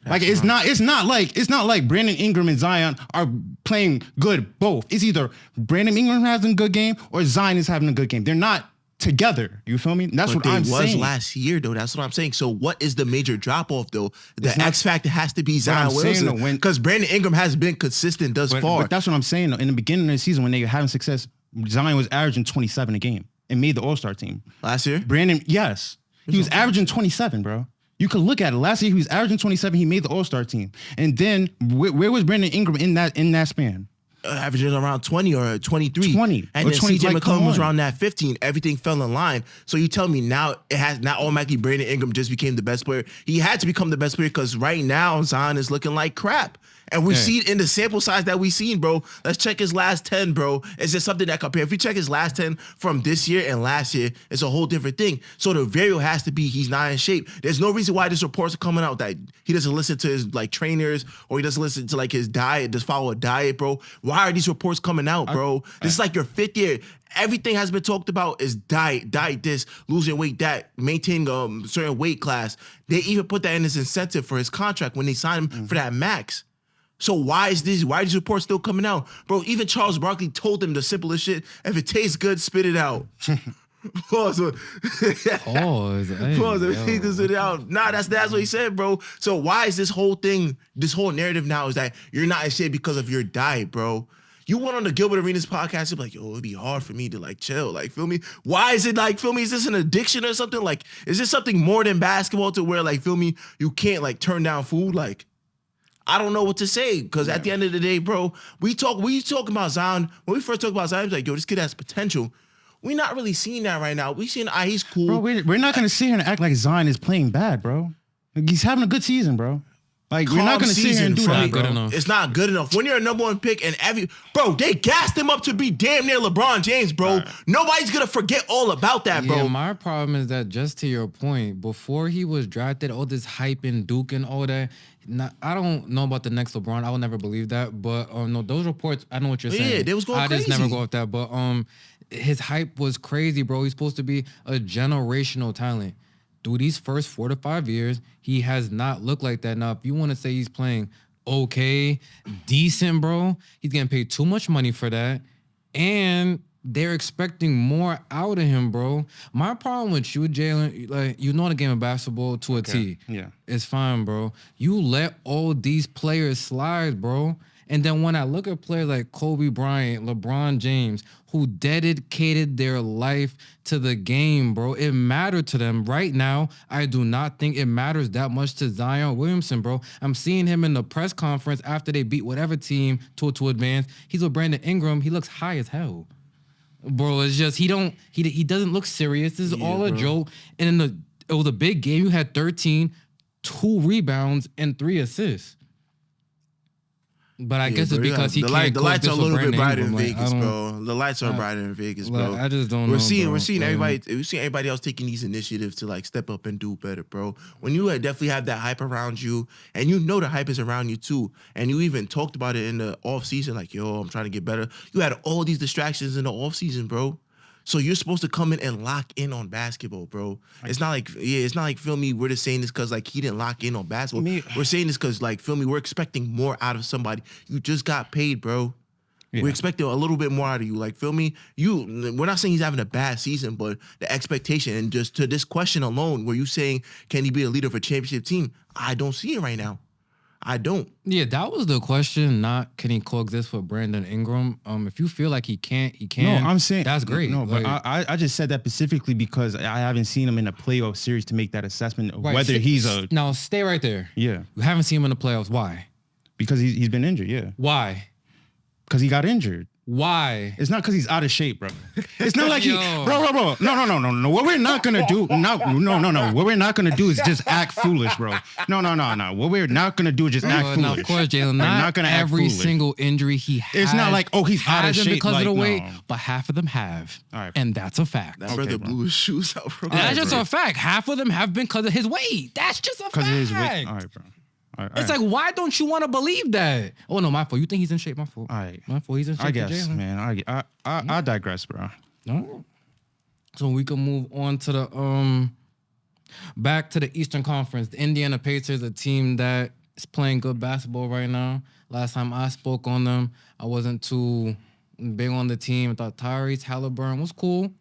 It's not like Brandon Ingram and Zion are playing good both. It's either Brandon Ingram having a good game or Zion is having a good game. They're not together. You feel me? That's what I'm saying. It was last year though. That's what I'm saying. So what is the major drop off though? The X factor has to be Zion Williamson because Brandon Ingram has been consistent thus far. But that's what I'm saying though. In the beginning of the season when they were having success, Zion was averaging 27 a game and made the All-Star team. Last year? Brandon, yes. He was averaging 27, bro. You can look at it. Last year he was averaging 27. He made the All-Star team. And then where was Brandon Ingram in that span? Averaging around 20 or 23. 20. And then CJ McCollum was around that 15. Everything fell in line. So you tell me now it has not automatically Brandon Ingram just became the best player. He had to become the best player because right now Zion is looking like crap. And we see in the sample size that we seen, bro. Let's check his last 10, bro. Is there something that compare? If we check his last 10 from this year and last year, it's a whole different thing. So the variable has to be he's not in shape. There's no reason why these reports are coming out that he doesn't listen to his like trainers or he doesn't listen to like his diet, just follow a diet, bro. Why are these reports coming out, bro? This is like your 5th year. Everything has been talked about is diet this, losing weight that, maintaining certain weight class. They even put that in his incentive for his contract when they signed him for that max. So why are these reports still coming out? Bro, even Charles Barkley told them the simplest shit. If it tastes good, spit it out. Pause. Pause. Pause. If it tastes good, spit it out. Nah, that's what he said, bro. So why is this whole narrative now is that you're not in shape because of your diet, bro? You went on the Gilbert Arenas podcast, you're like, yo, it'd be hard for me to like chill. Like, feel me? Why is it like, feel me? Is this an addiction or something? Like, is this something more than basketball to where like, feel me, you can't like turn down food? Like, I don't know what to say because at the end of the day, bro, we talk about Zion. When we first talked about Zion, like, yo, this kid has potential. We're not really seeing that right now. We seeing he's cool. Bro, we're not gonna sit here and act like Zion is playing bad, bro. Like, he's having a good season, bro. Like, we're not gonna sit here and do that, bro. It's not good enough. When you're a number 1 pick and they gassed him up to be damn near LeBron James, bro. Right. Nobody's gonna forget all about that, bro. Yeah, my problem is that just to your point, before he was drafted, all this hype and Duke and all that. I don't know about the next LeBron. I will never believe that. But no, those reports, I know what you're saying. Yeah, they was going crazy. I just never go with that. But his hype was crazy, bro. He's supposed to be a generational talent. Through these first 4 to 5 years, he has not looked like that. Now, if you want to say he's playing okay, decent, bro, he's getting paid too much money for that. And they're expecting more out of him, bro. My problem with you, Jalen, like, you know the game of basketball to a T. Yeah. It's fine, bro. You let all these players slide, bro. And then when I look at players like Kobe Bryant, LeBron James, who dedicated their life to the game, bro, it mattered to them. Right now, I do not think it matters that much to Zion Williamson, bro. I'm seeing him in the press conference after they beat whatever team to advance. He's with Brandon Ingram. He looks high as hell. Bro, it's just he doesn't look serious. This is all a joke. And it was a big game. You had 13, 2 rebounds, and 3 assists. But I guess it's because he can't. The lights are a little bit brighter in Ingram. Vegas, bro. The lights are brighter in Vegas, bro. I just don't know. We're seeing everybody else taking these initiatives to like step up and do better, bro. When you definitely have that hype around you, and you know the hype is around you too, and you even talked about it in the off season, like, yo, I'm trying to get better. You had all these distractions in the off season, bro. So you're supposed to come in and lock in on basketball, bro. It's not like, feel me, we're just saying this because, like, he didn't lock in on basketball. We're saying this because, like, feel me, we're expecting more out of somebody. You just got paid, bro. Yeah. We're expecting a little bit more out of you. Like, feel me? We're not saying he's having a bad season, but the expectation, and just to this question alone, where you saying, can he be a leader of a championship team? I don't see it right now. I don't. Yeah, that was the question, not can he coexist with Brandon Ingram. If you feel like he can't, he can. No, I'm saying that's great. No, but I just said that specifically because I haven't seen him in a playoff series to make that assessment of whether he's a... Now, stay right there. Yeah. You haven't seen him in the playoffs. Why? Because he's been injured, yeah. Why? Because he got injured. Why? It's not because he's out of shape, bro. It's not like bro. No. What we're not gonna do, no. What we're not gonna do is just act foolish, bro. No. What we're not gonna do is just act foolish. Now, of course, Jalen, not gonna every single injury he has. It's not like, he's out of shape because like, of the weight, but half of them have. All right, and that's a fact. That brother blew his shoes out, bro. That's just a fact. Half of them have been because of his weight. That's just a fact. Because of his weight. All right, bro. It's like, why don't you want to believe that? Oh, no, my fault. You think he's in shape? My fault. All right. My fault. He's in shape. I guess, man. I digress, bro. No. So we can move on to the back to the Eastern Conference. The Indiana Pacers, a team that is playing good basketball right now. Last time I spoke on them, I wasn't too big on the team. I thought Tyrese Haliburton was cool.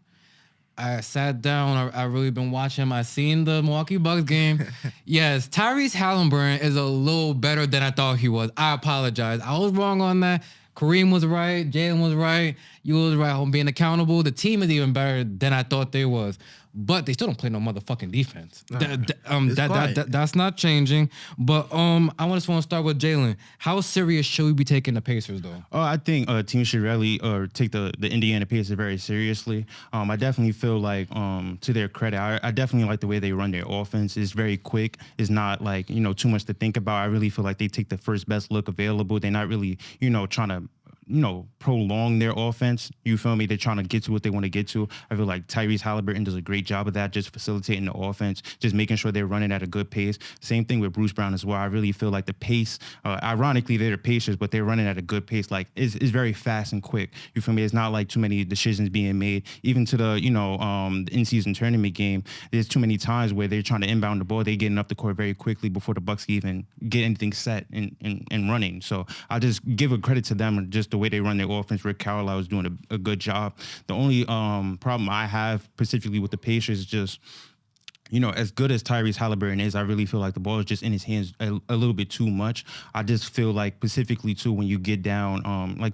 I sat down. I really been watching. I seen the Milwaukee Bucks game. Yes, Tyrese Haliburton is a little better than I thought he was. I apologize. I was wrong on that. Kareem was right. Jalen was right. You was right on being accountable. The team is even better than I thought they was. but they still don't play no motherfucking defense. Nah, it's quiet. That's not changing. But I just want to start with Jalen. How serious should we be taking the Pacers though? I think teams should really take the Indiana Pacers very seriously. I definitely feel like, to their credit, I definitely like the way they run their offense. It's very quick. It's not like, too much to think about. I really feel like they take the first best look available. They're not really, trying to prolong their offense. You feel me? They're trying to get to what they want to get to. I feel like Tyrese Haliburton does a great job of that, just facilitating the offense, just making sure they're running at a good pace. Same thing with Bruce Brown as well. I really feel like the pace, ironically, they're the Pacers, but they're running at a good pace. Like, it's very fast and quick. You feel me? It's not like too many decisions being made. Even to the, the in-season tournament game, there's too many times where they're trying to inbound the ball. They're getting up the court very quickly before the Bucks even get anything set and running. So I just give a credit to them and just the way they run their offense. Rick Carlisle is doing a good job. The only problem I have specifically with the Pacers is just, as good as Tyrese Haliburton is, I really feel like the ball is just in his hands a little bit too much. I just feel like specifically too when you get down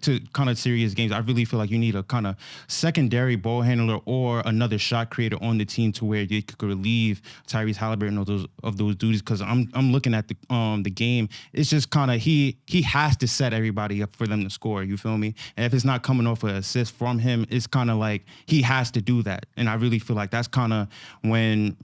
to kind of serious games, I really feel like you need a kind of secondary ball handler or another shot creator on the team to where they could relieve Tyrese Haliburton of those duties. Because I'm looking at the game, it's just kind of he has to set everybody up for them to score. You feel me? And if it's not coming off an assist from him, it's kind of like he has to do that. And I really feel like that's kind of when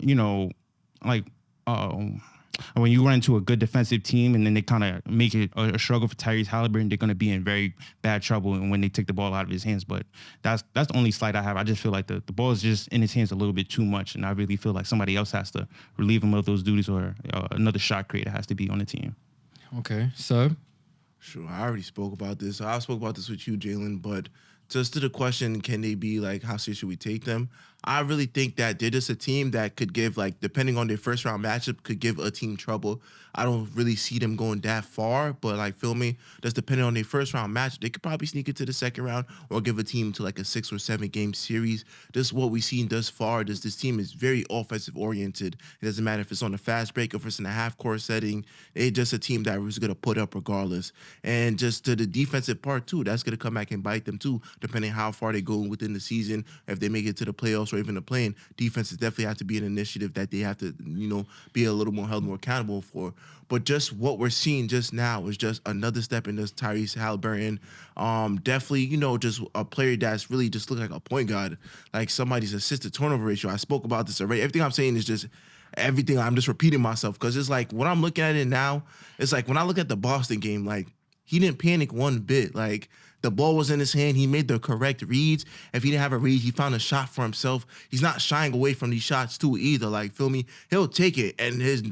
when you run into a good defensive team and then they kind of make it a struggle for Tyrese Haliburton, they're going to be in very bad trouble when they take the ball out of his hands. But that's the only slight I have. I just feel like the ball is just in his hands a little bit too much, and I really feel like somebody else has to relieve him of those duties, or another shot creator has to be on the team. Okay, so Sure, I already spoke about this. I spoke about this with you, Jalen, but just to the question, can they be like, how serious should we take them? I really think that they're just a team that could give, like, depending on their first round matchup, could give a team trouble. I don't really see them going that far, but like, feel me, just depending on their first round match, they could probably sneak into the second round or give a team to like a 6 or 7 game series. Just what we've seen thus far, this team is very offensive oriented. It doesn't matter if it's on a fast break or if it's in a half court setting. They're just a team that was going to put up regardless. And just to the defensive part too, that's going to come back and bite them too, depending how far they go within the season. If they make it to the playoffs or even the play-in, defenses definitely have to be an initiative that they have to, be a little more held more accountable for. But just what we're seeing just now is just another step in this Tyrese Haliburton. Definitely, just a player that's really just looking like a point guard, like somebody's assist to turnover ratio. I spoke about this already. Everything I'm saying is just everything. I'm just repeating myself because it's like when I'm looking at it now, it's like when I look at the Boston game, like he didn't panic one bit. Like the ball was in his hand. He made the correct reads. If he didn't have a read, he found a shot for himself. He's not shying away from these shots too either. Like, feel me? He'll take it. And his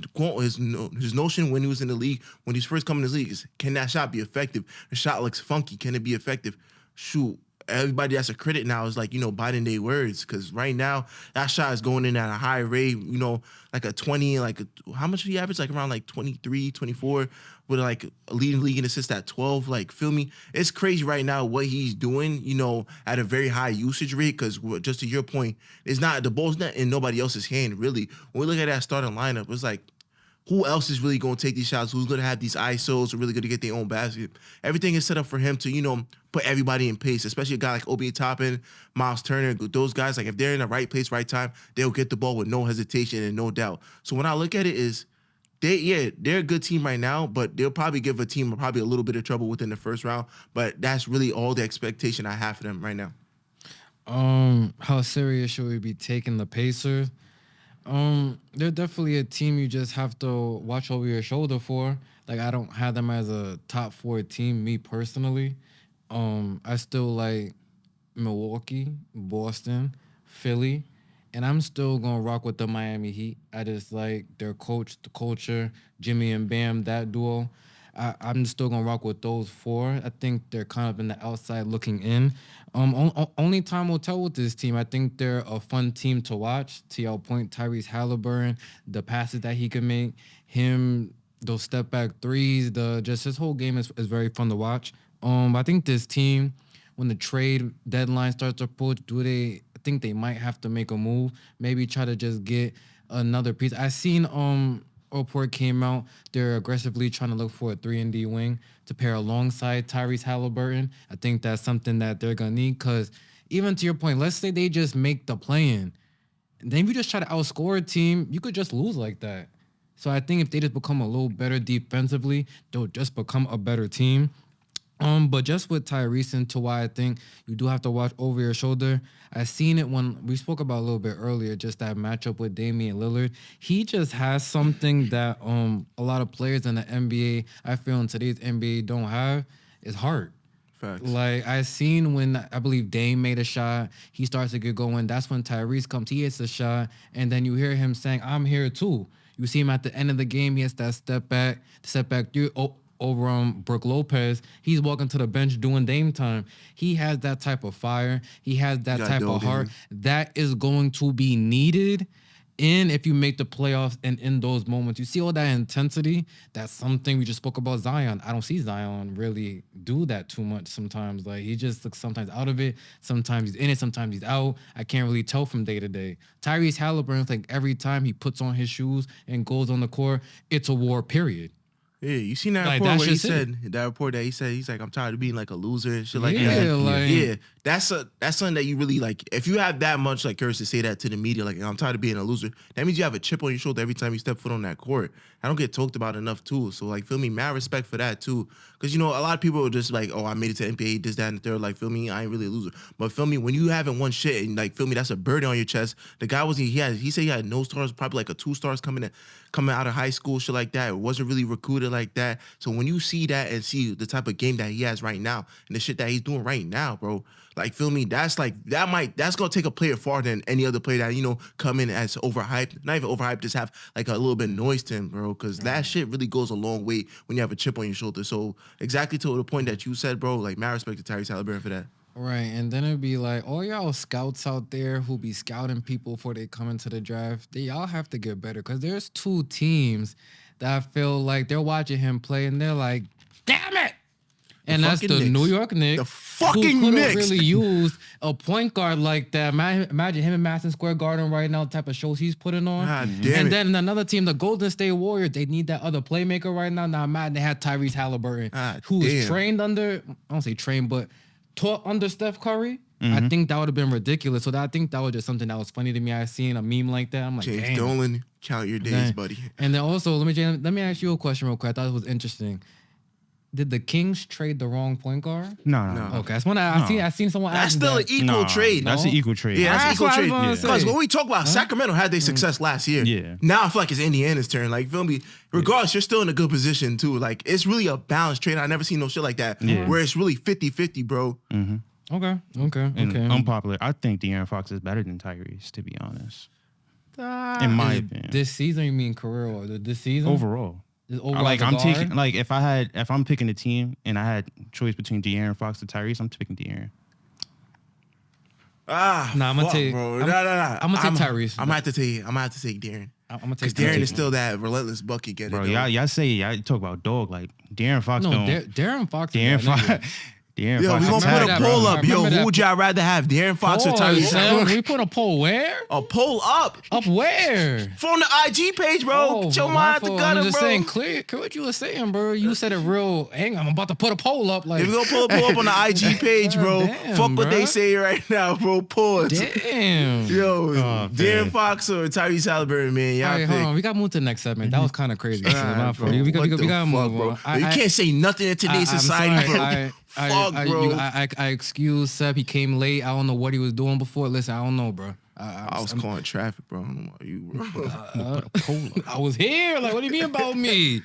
notion when he was in the league, when he's first coming to the league, is can that shot be effective? The shot looks funky. Can it be effective? Shoot. Everybody that's a critic now is like, biting their words. Because right now, that shot is going in at a high rate, like a 20, how much did he average? Like around like 23, 24, with like leading league in assists at 12. Like, feel me? It's crazy right now what he's doing, at a very high usage rate. Because just to your point, the ball's not in nobody else's hand, really. When we look at that starting lineup, it's like, who else is really going to take these shots? Who's going to have these ISOs? Are really going to get their own basket? Everything is set up for him to, put everybody in pace, especially a guy like Obi Toppin, Miles Turner. Those guys, like if they're in the right place, right time, they'll get the ball with no hesitation and no doubt. So when I look at it they're a good team right now, but they'll probably give a team probably a little bit of trouble within the first round. But that's really all the expectation I have for them right now. How serious should we be taking the Pacers? They're definitely a team you just have to watch over your shoulder for. Like, I don't have them as a top 4 team, me personally. I still like Milwaukee, Boston, Philly, and I'm still gonna rock with the Miami Heat. I just like their coach, the culture, Jimmy and Bam, that duo. I'm still gonna rock with those 4. I think they're kind of in the outside looking in. Only time will tell with this team. I think they're a fun team to watch. To your point, Tyrese Haliburton, the passes that he can make, those step back threes, just his whole game is very fun to watch. I think this team, when the trade deadline starts to approach, I think they might have to make a move. Maybe try to just get another piece. I seen a report came out. They're aggressively trying to look for a 3-and-D wing to pair alongside Tyrese Haliburton. I think that's something that they're gonna need because even to your point, let's say they just make the play-in. then if you just try to outscore a team, you could just lose like that. So I think if they just become a little better defensively, they'll just become a better team. But just with Tyrese and Kawhi, I think you do have to watch over your shoulder. I seen it when we spoke about a little bit earlier, just that matchup with Damian Lillard. He just has something that a lot of players in the NBA, I feel in today's NBA don't have, is heart. Facts. Like I seen when I believe Dame made a shot, he starts to get going. That's when Tyrese comes, he hits a shot, and then you hear him saying, "I'm here too." You see him at the end of the game, he hits that step back through over Brook Lopez. He's walking to the bench doing Dame time. He has that type of fire. He has that type of heart. That is going to be needed if you make the playoffs and in those moments. You see all that intensity. That's something we just spoke about Zion. I don't see Zion really do that too much sometimes. Like he just looks sometimes out of it. Sometimes he's in it. Sometimes he's out. I can't really tell from day to day. Tyrese Haliburton, like every time he puts on his shoes and goes on the court, it's a war, period. Yeah, you seen that Like, report where he said that report that he said he's like, I'm tired of being like a loser and shit like that. Yeah, that's something that you really like. If you have that much like courage to say that to the media, like I'm tired of being a loser, that means you have a chip on your shoulder every time you step foot on that court. I don't get talked about enough too. So like, feel me, mad respect for that too. Because you know a lot of people are just like, oh, I made it to NBA, this, that, and the third. Like, feel me, I ain't really a loser. But feel me, when you haven't won shit and like, feel me, that's a burden on your chest. The guy he said he had no stars, probably like a 2 stars coming out of high school, shit like that. It wasn't really recruited like that. So when you see that and see the type of game that he has right now and the shit that he's doing right now, bro, like, feel me, that's gonna take a player farther than any other player that, you know, come in as overhyped, not even overhyped, just have like a little bit of noise to him, bro, because that shit really goes a long way when you have a chip on your shoulder. So exactly to the point that you said, bro, like, mad respect to Tyrese Haliburton for that. Right, and then it'd be like, all y'all scouts out there who be scouting people before they come into the draft, y'all have to get better because there's 2 teams that I feel like they're watching him play and they're like, damn it! And that's the Knicks. New York Knicks. The fucking who Knicks. really used a point guard like that. Imagine him in Madison Square Garden right now, the type of shows he's putting on. God damn and it. then another team, the Golden State Warriors, they need that other playmaker right now. Now imagine they had Tyrese Haliburton, who is trained under, I don't say trained, but taught under Steph Curry. I think that would have been ridiculous. So I think that was just something that was funny to me. I seen a meme like that. I'm like, James damn. Dolan, count your days, buddy. And then also, let me ask you a question real quick. I thought it was interesting. Did the Kings trade the wrong point guard? No. Okay, that's one I seen someone. That's still an equal trade. That's an equal trade. Yeah, that's an equal trade. Because Yeah. when we talk about Sacramento had their success last year. Yeah. Now I feel like it's Indiana's turn. Like, feel me? Regardless, you're still in a good position too. Like, it's really a balanced trade. I never seen no shit like that. Yeah. Where it's really 50-50, bro. Mm-hmm. Okay. Unpopular. I think De'Aaron Fox is better than Tyrese, to be honest. In my opinion. This season, you mean career or this season? Overall. Like I'm taking, like if I'm picking a team and I had choice between De'Aaron Fox and Tyrese, I'm picking De'Aaron. I'm gonna take. Bro. I'm gonna take Tyrese. I'm gonna have to take Darren. I'm gonna Because take Darren is still that relentless bucket getter. Bro, y'all talk about dog, like De'Aaron Fox No, don't. Darren Fox. De'Aaron Fox. De'Aaron Yo, Fox. we gonna put a poll up. Yo, who would y'all rather have, De'Aaron Fox or Tyrese? We put a poll where? A poll up. Up where? From the IG page, bro. Get your mind to gutter, I'm just bro. saying, clear what you were saying, bro. You said it real. Hang on, I'm about to put a poll up. Like, If we gonna pull a poll up on the IG page, bro, Damn, fuck what bro. they say right now, bro. Pause. damn. Yo, De'Aaron man. Fox or Tyrese Haliburton, man. Y'all All right, pick. hold on. We got to move to the next segment. That was kind of crazy. Alright, bro. We What the gotta fuck, move bro? on. You can't say nothing in today's society, bro. Fuck, bro. I excuse Seb. He came late. I don't know what he was doing before. Listen, I don't know, bro. I was calling traffic, bro. I don't know about you, bro. I was here. Like, what do you mean about me?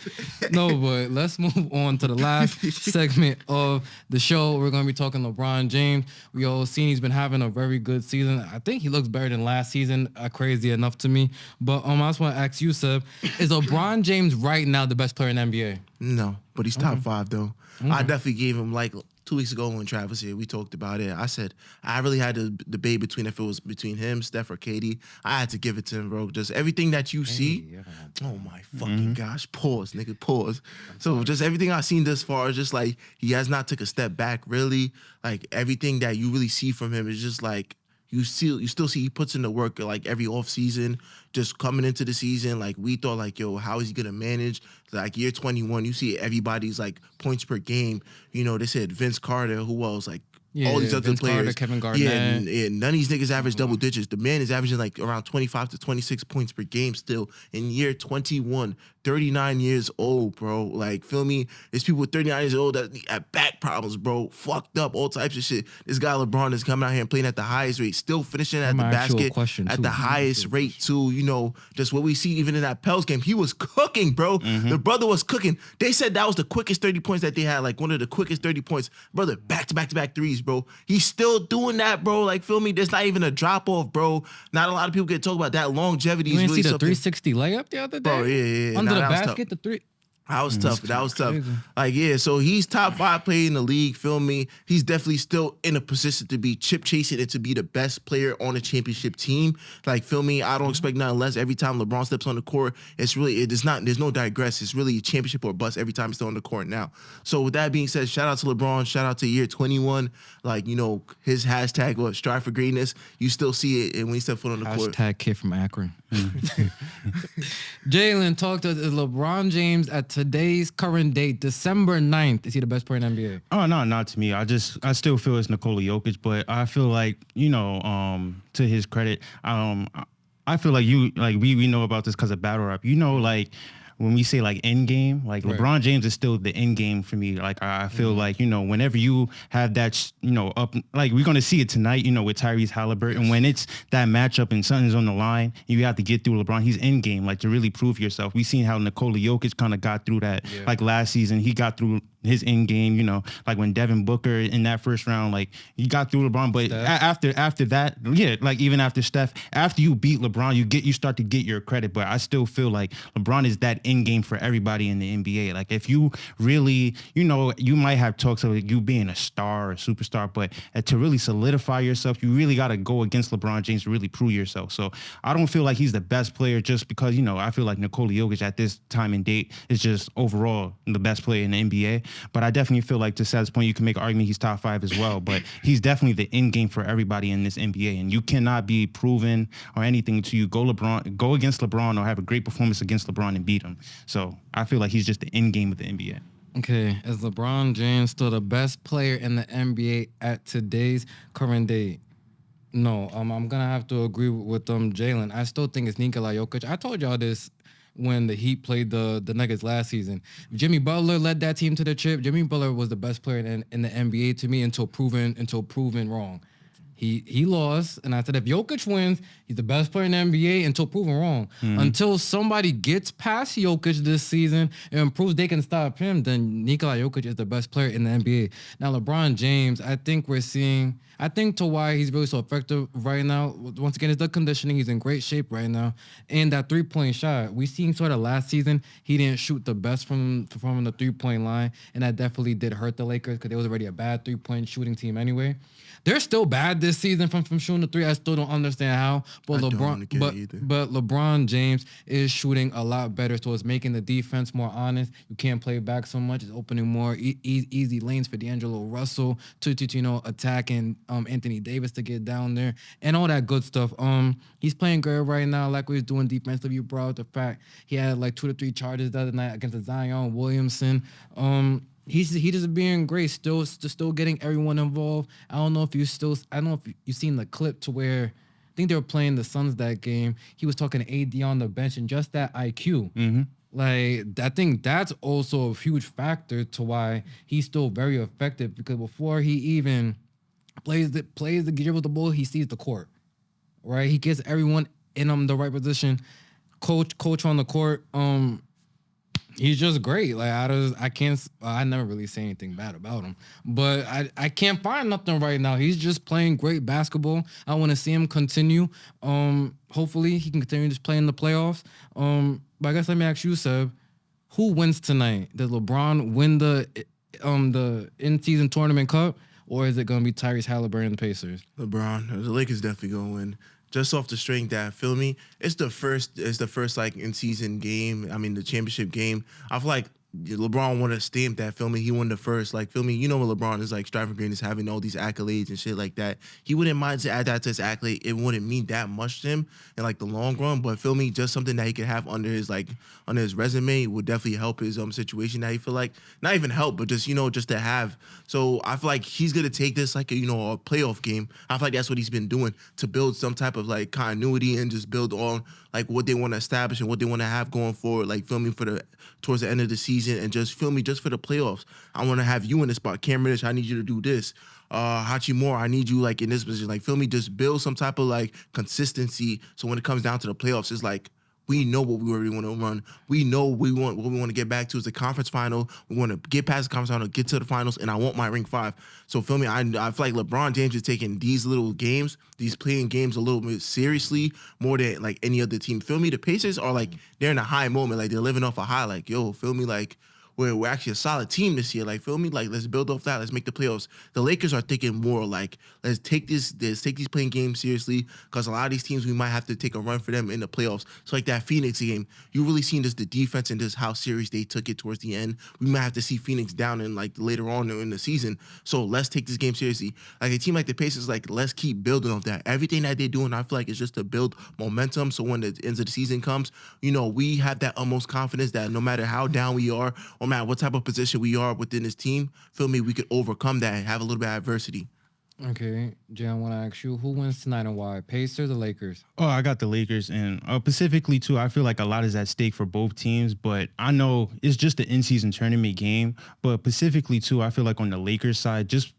No, but let's move on to the last segment of the show. We're going to be talking LeBron James. We all seen he's been having a very good season. I think he looks better than last season. Crazy enough to me. But I just want to ask you, Seb, is LeBron James right now the best player in the NBA? No, but he's top 5, though. I definitely gave him, like, 2 weeks ago when Travis here, we talked about it. I said I really had to debate between if it was between him, Steph, or KD. I had to give it to him, bro. Just everything that you see. Oh my fucking gosh! Pause, nigga. Pause. So just everything I've seen thus far is just like he has not took a step back. Really, like everything that you really see from him is just like. You still see he puts in the work like every off season, just coming into the season. Like we thought, like yo, how is he gonna manage? Like year 21, you see everybody's like points per game. You know, they said Vince Carter, who else? Like all these other Vince players. Carter, Kevin Garnett. None of these niggas average double digits. The man is averaging like around 25 to 26 points per game still in year 21. 39 years old, bro. Like, feel me? There's people 39 years old that have back problems, bro. Fucked up, all types of shit. This guy LeBron is coming out here and playing at the highest rate, still finishing at the basket at the highest rate too. You know, just what we see even in that Pels game. He was cooking, bro. The brother was cooking. They said that was the quickest 30 points that they had, like one of the quickest 30 points. Brother, back-to-back threes, bro. He's still doing that, bro. Like, feel me? There's not even a drop-off, bro. Not a lot of people get talked about that. Longevity You is didn't really see the something. 360 layup the other day? Bro, yeah. Under the that was tough. basket, the three. That was tough. That was tough. Crazy. Like, yeah, so he's top 5 player in the league, feel me? He's definitely still in a position to be chip chasing and to be the best player on a championship team. Like, feel me? I don't expect nothing less. Every time LeBron steps on the court, there's no digress. It's really a championship or bust every time he's still on the court now. So with that being said, shout out to LeBron, shout out to year 21. Like, you know, his hashtag, strive for greatness. You still see it when he steps foot on the court. Hashtag kid from Akron. Jalen, talk to us. Is LeBron James at today's current date, December 9th, is he the best player in the NBA? Oh, no, not to me. I still feel it's Nikola Jokic, but I feel like, you know, to his credit, I feel like we know about this because of battle rap. You know, like when we say like end game, like Right. LeBron James is still the end game for me. Like I feel like, you know, whenever you have that, you know, up, like we're going to see it tonight, you know, with Tyrese Haliburton, when it's that matchup and something's on the line, you have to get through LeBron. He's end game, like to really prove yourself. We seen how Nikola Jokic kind of got through that. Yeah. Like last season, he got through his end game, you know, like when Devin Booker in that first round, like he got through LeBron, but after that, yeah, like even after Steph, after you beat LeBron, you start to get your credit. But I still feel like LeBron is that end game for everybody in the NBA. Like if you really, you know, you might have talks of you being a star or a superstar, but to really solidify yourself, you really got to go against LeBron James to really prove yourself. So I don't feel like he's the best player just because, you know, I feel like Nikola Jokic at this time and date is just overall the best player in the NBA. But I definitely feel like to Sad's point, you can make an argument he's top 5 as well. But he's definitely the end game for everybody in this NBA. And you cannot be proven or anything to you go against LeBron or have a great performance against LeBron and beat him. So I feel like he's just the end game of the NBA. Okay, is LeBron James still the best player in the NBA at today's current date? No, I'm gonna have to agree with Jalen. I still think it's Nikola Jokic. I told y'all this when the Heat played the Nuggets last season. Jimmy Butler led that team to the chip. Jimmy Butler was the best player in the NBA to me until proven wrong. He lost, and I said if Jokic wins, he's the best player in the NBA until proven wrong. Until somebody gets past Jokic this season and proves they can stop him, then Nikola Jokic is the best player in the NBA. Now LeBron James, I think to why he's really so effective right now, once again, is the conditioning. He's in great shape right now. And that three-point shot, we seen sort of last season, he didn't shoot the best from the three-point line, and that definitely did hurt the Lakers because they was already a bad three-point shooting team anyway. They're still bad this season from shooting the three. I still don't understand how. But LeBron James is shooting a lot better, so it's making the defense more honest. You can't play back so much. It's opening more easy lanes for D'Angelo Russell to attack and Anthony Davis to get down there and all that good stuff. He's playing great right now, like what he's doing defensively. You brought up the fact he had like 2 to 3 charges the other night against the Zion Williamson. He's just being great, still getting everyone involved. I don't know if you've seen the clip to where I think they were playing the Suns that game. He was talking to AD on the bench and just that IQ. Mm-hmm. Like I think that's also a huge factor to why he's still very effective because before he even plays the dribble the ball, he sees the court. Right? He gets everyone in the right position. Coach on the court. He's just great. Like I never really say anything bad about him, but I can't find nothing right now. He's just playing great basketball. I want to see him continue. Hopefully he can continue just playing the playoffs. But I guess let me ask you, Seb, who wins tonight? Does LeBron win the in-season tournament cup, or is it going to be Tyrese Haliburton and the Pacers? LeBron. The Lakers definitely going to win. Just off the strength that, it's the first like in-season game. I mean, the championship game. I feel like LeBron wanted to stamp that, feel me? He won the first, like, feel me? You know what LeBron is like, striving greatness, having all these accolades and shit like that. He wouldn't mind to add that to his accolade. It wouldn't mean that much to him in like the long run, but feel me? Just something that he could have under his resume would definitely help his situation that he feel like, not even help, but just, just to have. So I feel like he's gonna take this like a playoff game. I feel like that's what he's been doing to build some type of like continuity and just build on like what they want to establish and what they want to have going forward. Like, feel me, towards the end of the season, and just feel me, just for the playoffs. I want to have you in this spot. Cam Reddish, I need you to do this. Hachimura, I need you like in this position. Like, feel me, just build some type of like consistency. So when it comes down to the playoffs, it's like, we know what we really want to run. We know what we want to get back to is the conference final. We want to get past the conference final, get to the finals, and I want my ring 5. So feel me, I feel like LeBron James is taking these little games, these playing games a little bit seriously more than like any other team. Feel me, the Pacers are like, they're in a high moment, like they're living off a high. Like, yo, feel me, like we're actually a solid team this year. Like, feel me? Like, let's build off that. Let's make the playoffs. The Lakers are thinking more like, let's take these playing games seriously, because a lot of these teams, we might have to take a run for them in the playoffs. So like that Phoenix game, you really seen this, the defense and just how serious they took it towards the end. We might have to see Phoenix down in like later on in the season. So let's take this game seriously. Like a team like the Pacers, like, let's keep building off that. Everything that they're doing, I feel like, is just to build momentum. So when the ends of the season comes, we have that utmost confidence that no matter how down we are, or no matter what type of position we are within this team, feel me, we could overcome that and have a little bit of adversity. Okay, Jay, I want to ask you, who wins tonight and why? Pacers or Lakers? Oh, I got the Lakers, and specifically too, I feel like a lot is at stake for both teams. But I know it's just the in-season tournament game. But specifically too, I feel like on the Lakers side, just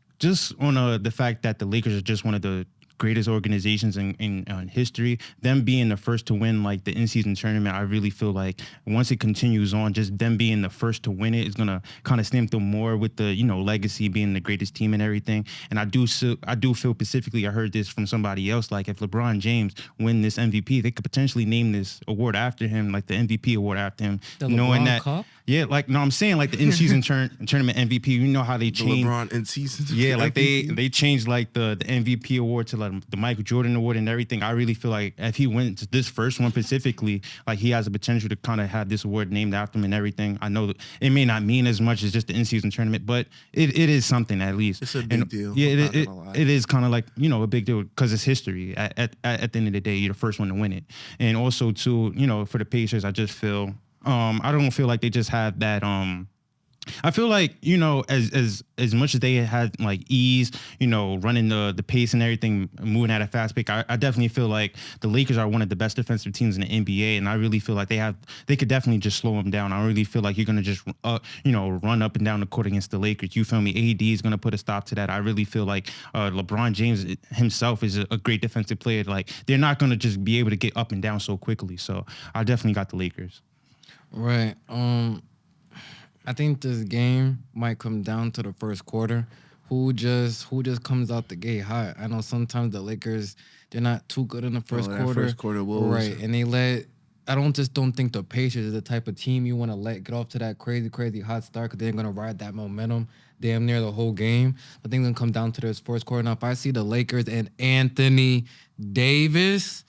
on the fact that the Lakers are just one of the greatest organizations in history, them being the first to win like the in-season tournament, I really feel like once it continues on, just them being the first to win it is gonna kind of stamp them more with the legacy, being the greatest team and everything. And I do feel specifically, I heard this from somebody else, like if LeBron James win this MVP, they could potentially name this award after him, like the MVP award after him, The knowing LeBron that. Cup? Yeah, like no, I'm saying like the in-season tournament MVP. You know how they The changed LeBron in season. yeah, like they changed like the MVP award to like the Michael Jordan award and everything. I really feel like if he wins this first one specifically, like he has the potential to kind of have this award named after him and everything. I know that it may not mean as much as just the in-season tournament, but it is something at least. It's a big deal. Yeah, it is kind of like a big deal because it's history. At the end of the day, you're the first one to win it, and also too, for the Pacers, I just feel. I don't feel like they just had that. I feel like as much as they had like ease, running the pace and everything, moving at a fast pace. I definitely feel like the Lakers are one of the best defensive teams in the NBA, and I really feel like they could definitely just slow them down. I really feel like you're gonna just run up and down the court against the Lakers. You feel me? AD is gonna put a stop to that. I really feel like LeBron James himself is a great defensive player. Like they're not gonna just be able to get up and down so quickly. So I definitely got the Lakers. Right. I think this game might come down to the first quarter. Who just comes out the gate hot? I know sometimes the Lakers, they're not too good in the first quarter. First quarter woes. Right. And I don't think the Pacers is the type of team you want to let get off to that crazy, crazy hot start, because they're going to ride that momentum damn near the whole game. I think it's going to come down to this first quarter. Now, if I see the Lakers and Anthony Davis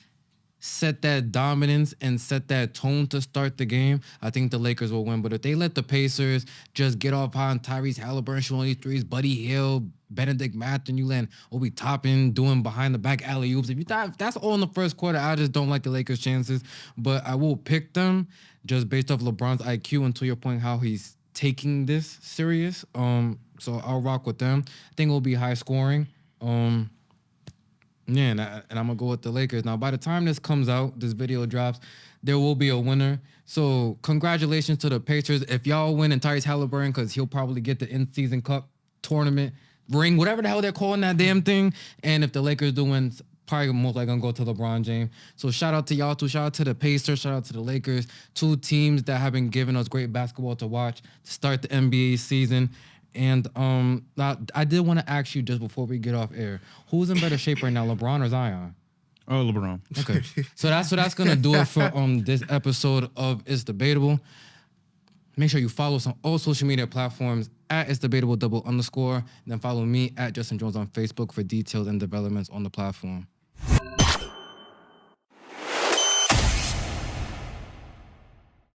set that dominance and set that tone to start the game, I think the Lakers will win. But if they let the Pacers just get off on Tyrese, Haliburton shooting these threes, Buddy Hield, Benedict Mathurin, you land Obi Toppin doing behind the back alley-oops, if that's all in the first quarter, I just don't like the Lakers' chances. But I will pick them just based off LeBron's IQ and to your point how he's taking this serious. So I'll rock with them. I think it will be high scoring. Yeah, and I'm going to go with the Lakers. Now, by the time this comes out, this video drops, there will be a winner. So congratulations to the Pacers. If y'all win and Tyrese Haliburton, because he'll probably get the in-season cup tournament ring, whatever the hell they're calling that damn thing. And if the Lakers do win, probably most likely going to go to LeBron James. So shout out to y'all too. Shout out to the Pacers. Shout out to the Lakers. Two teams that have been giving us great basketball to watch to start the NBA season. And I did want to ask you just before we get off air, who's in better shape right now, LeBron or Zion? Oh, LeBron. Okay, so that's gonna do it for this episode of It's Debatable. Make sure you follow us on all social media platforms at It's Debatable _. And then follow me at Justin Jones on Facebook for details and developments on the platform.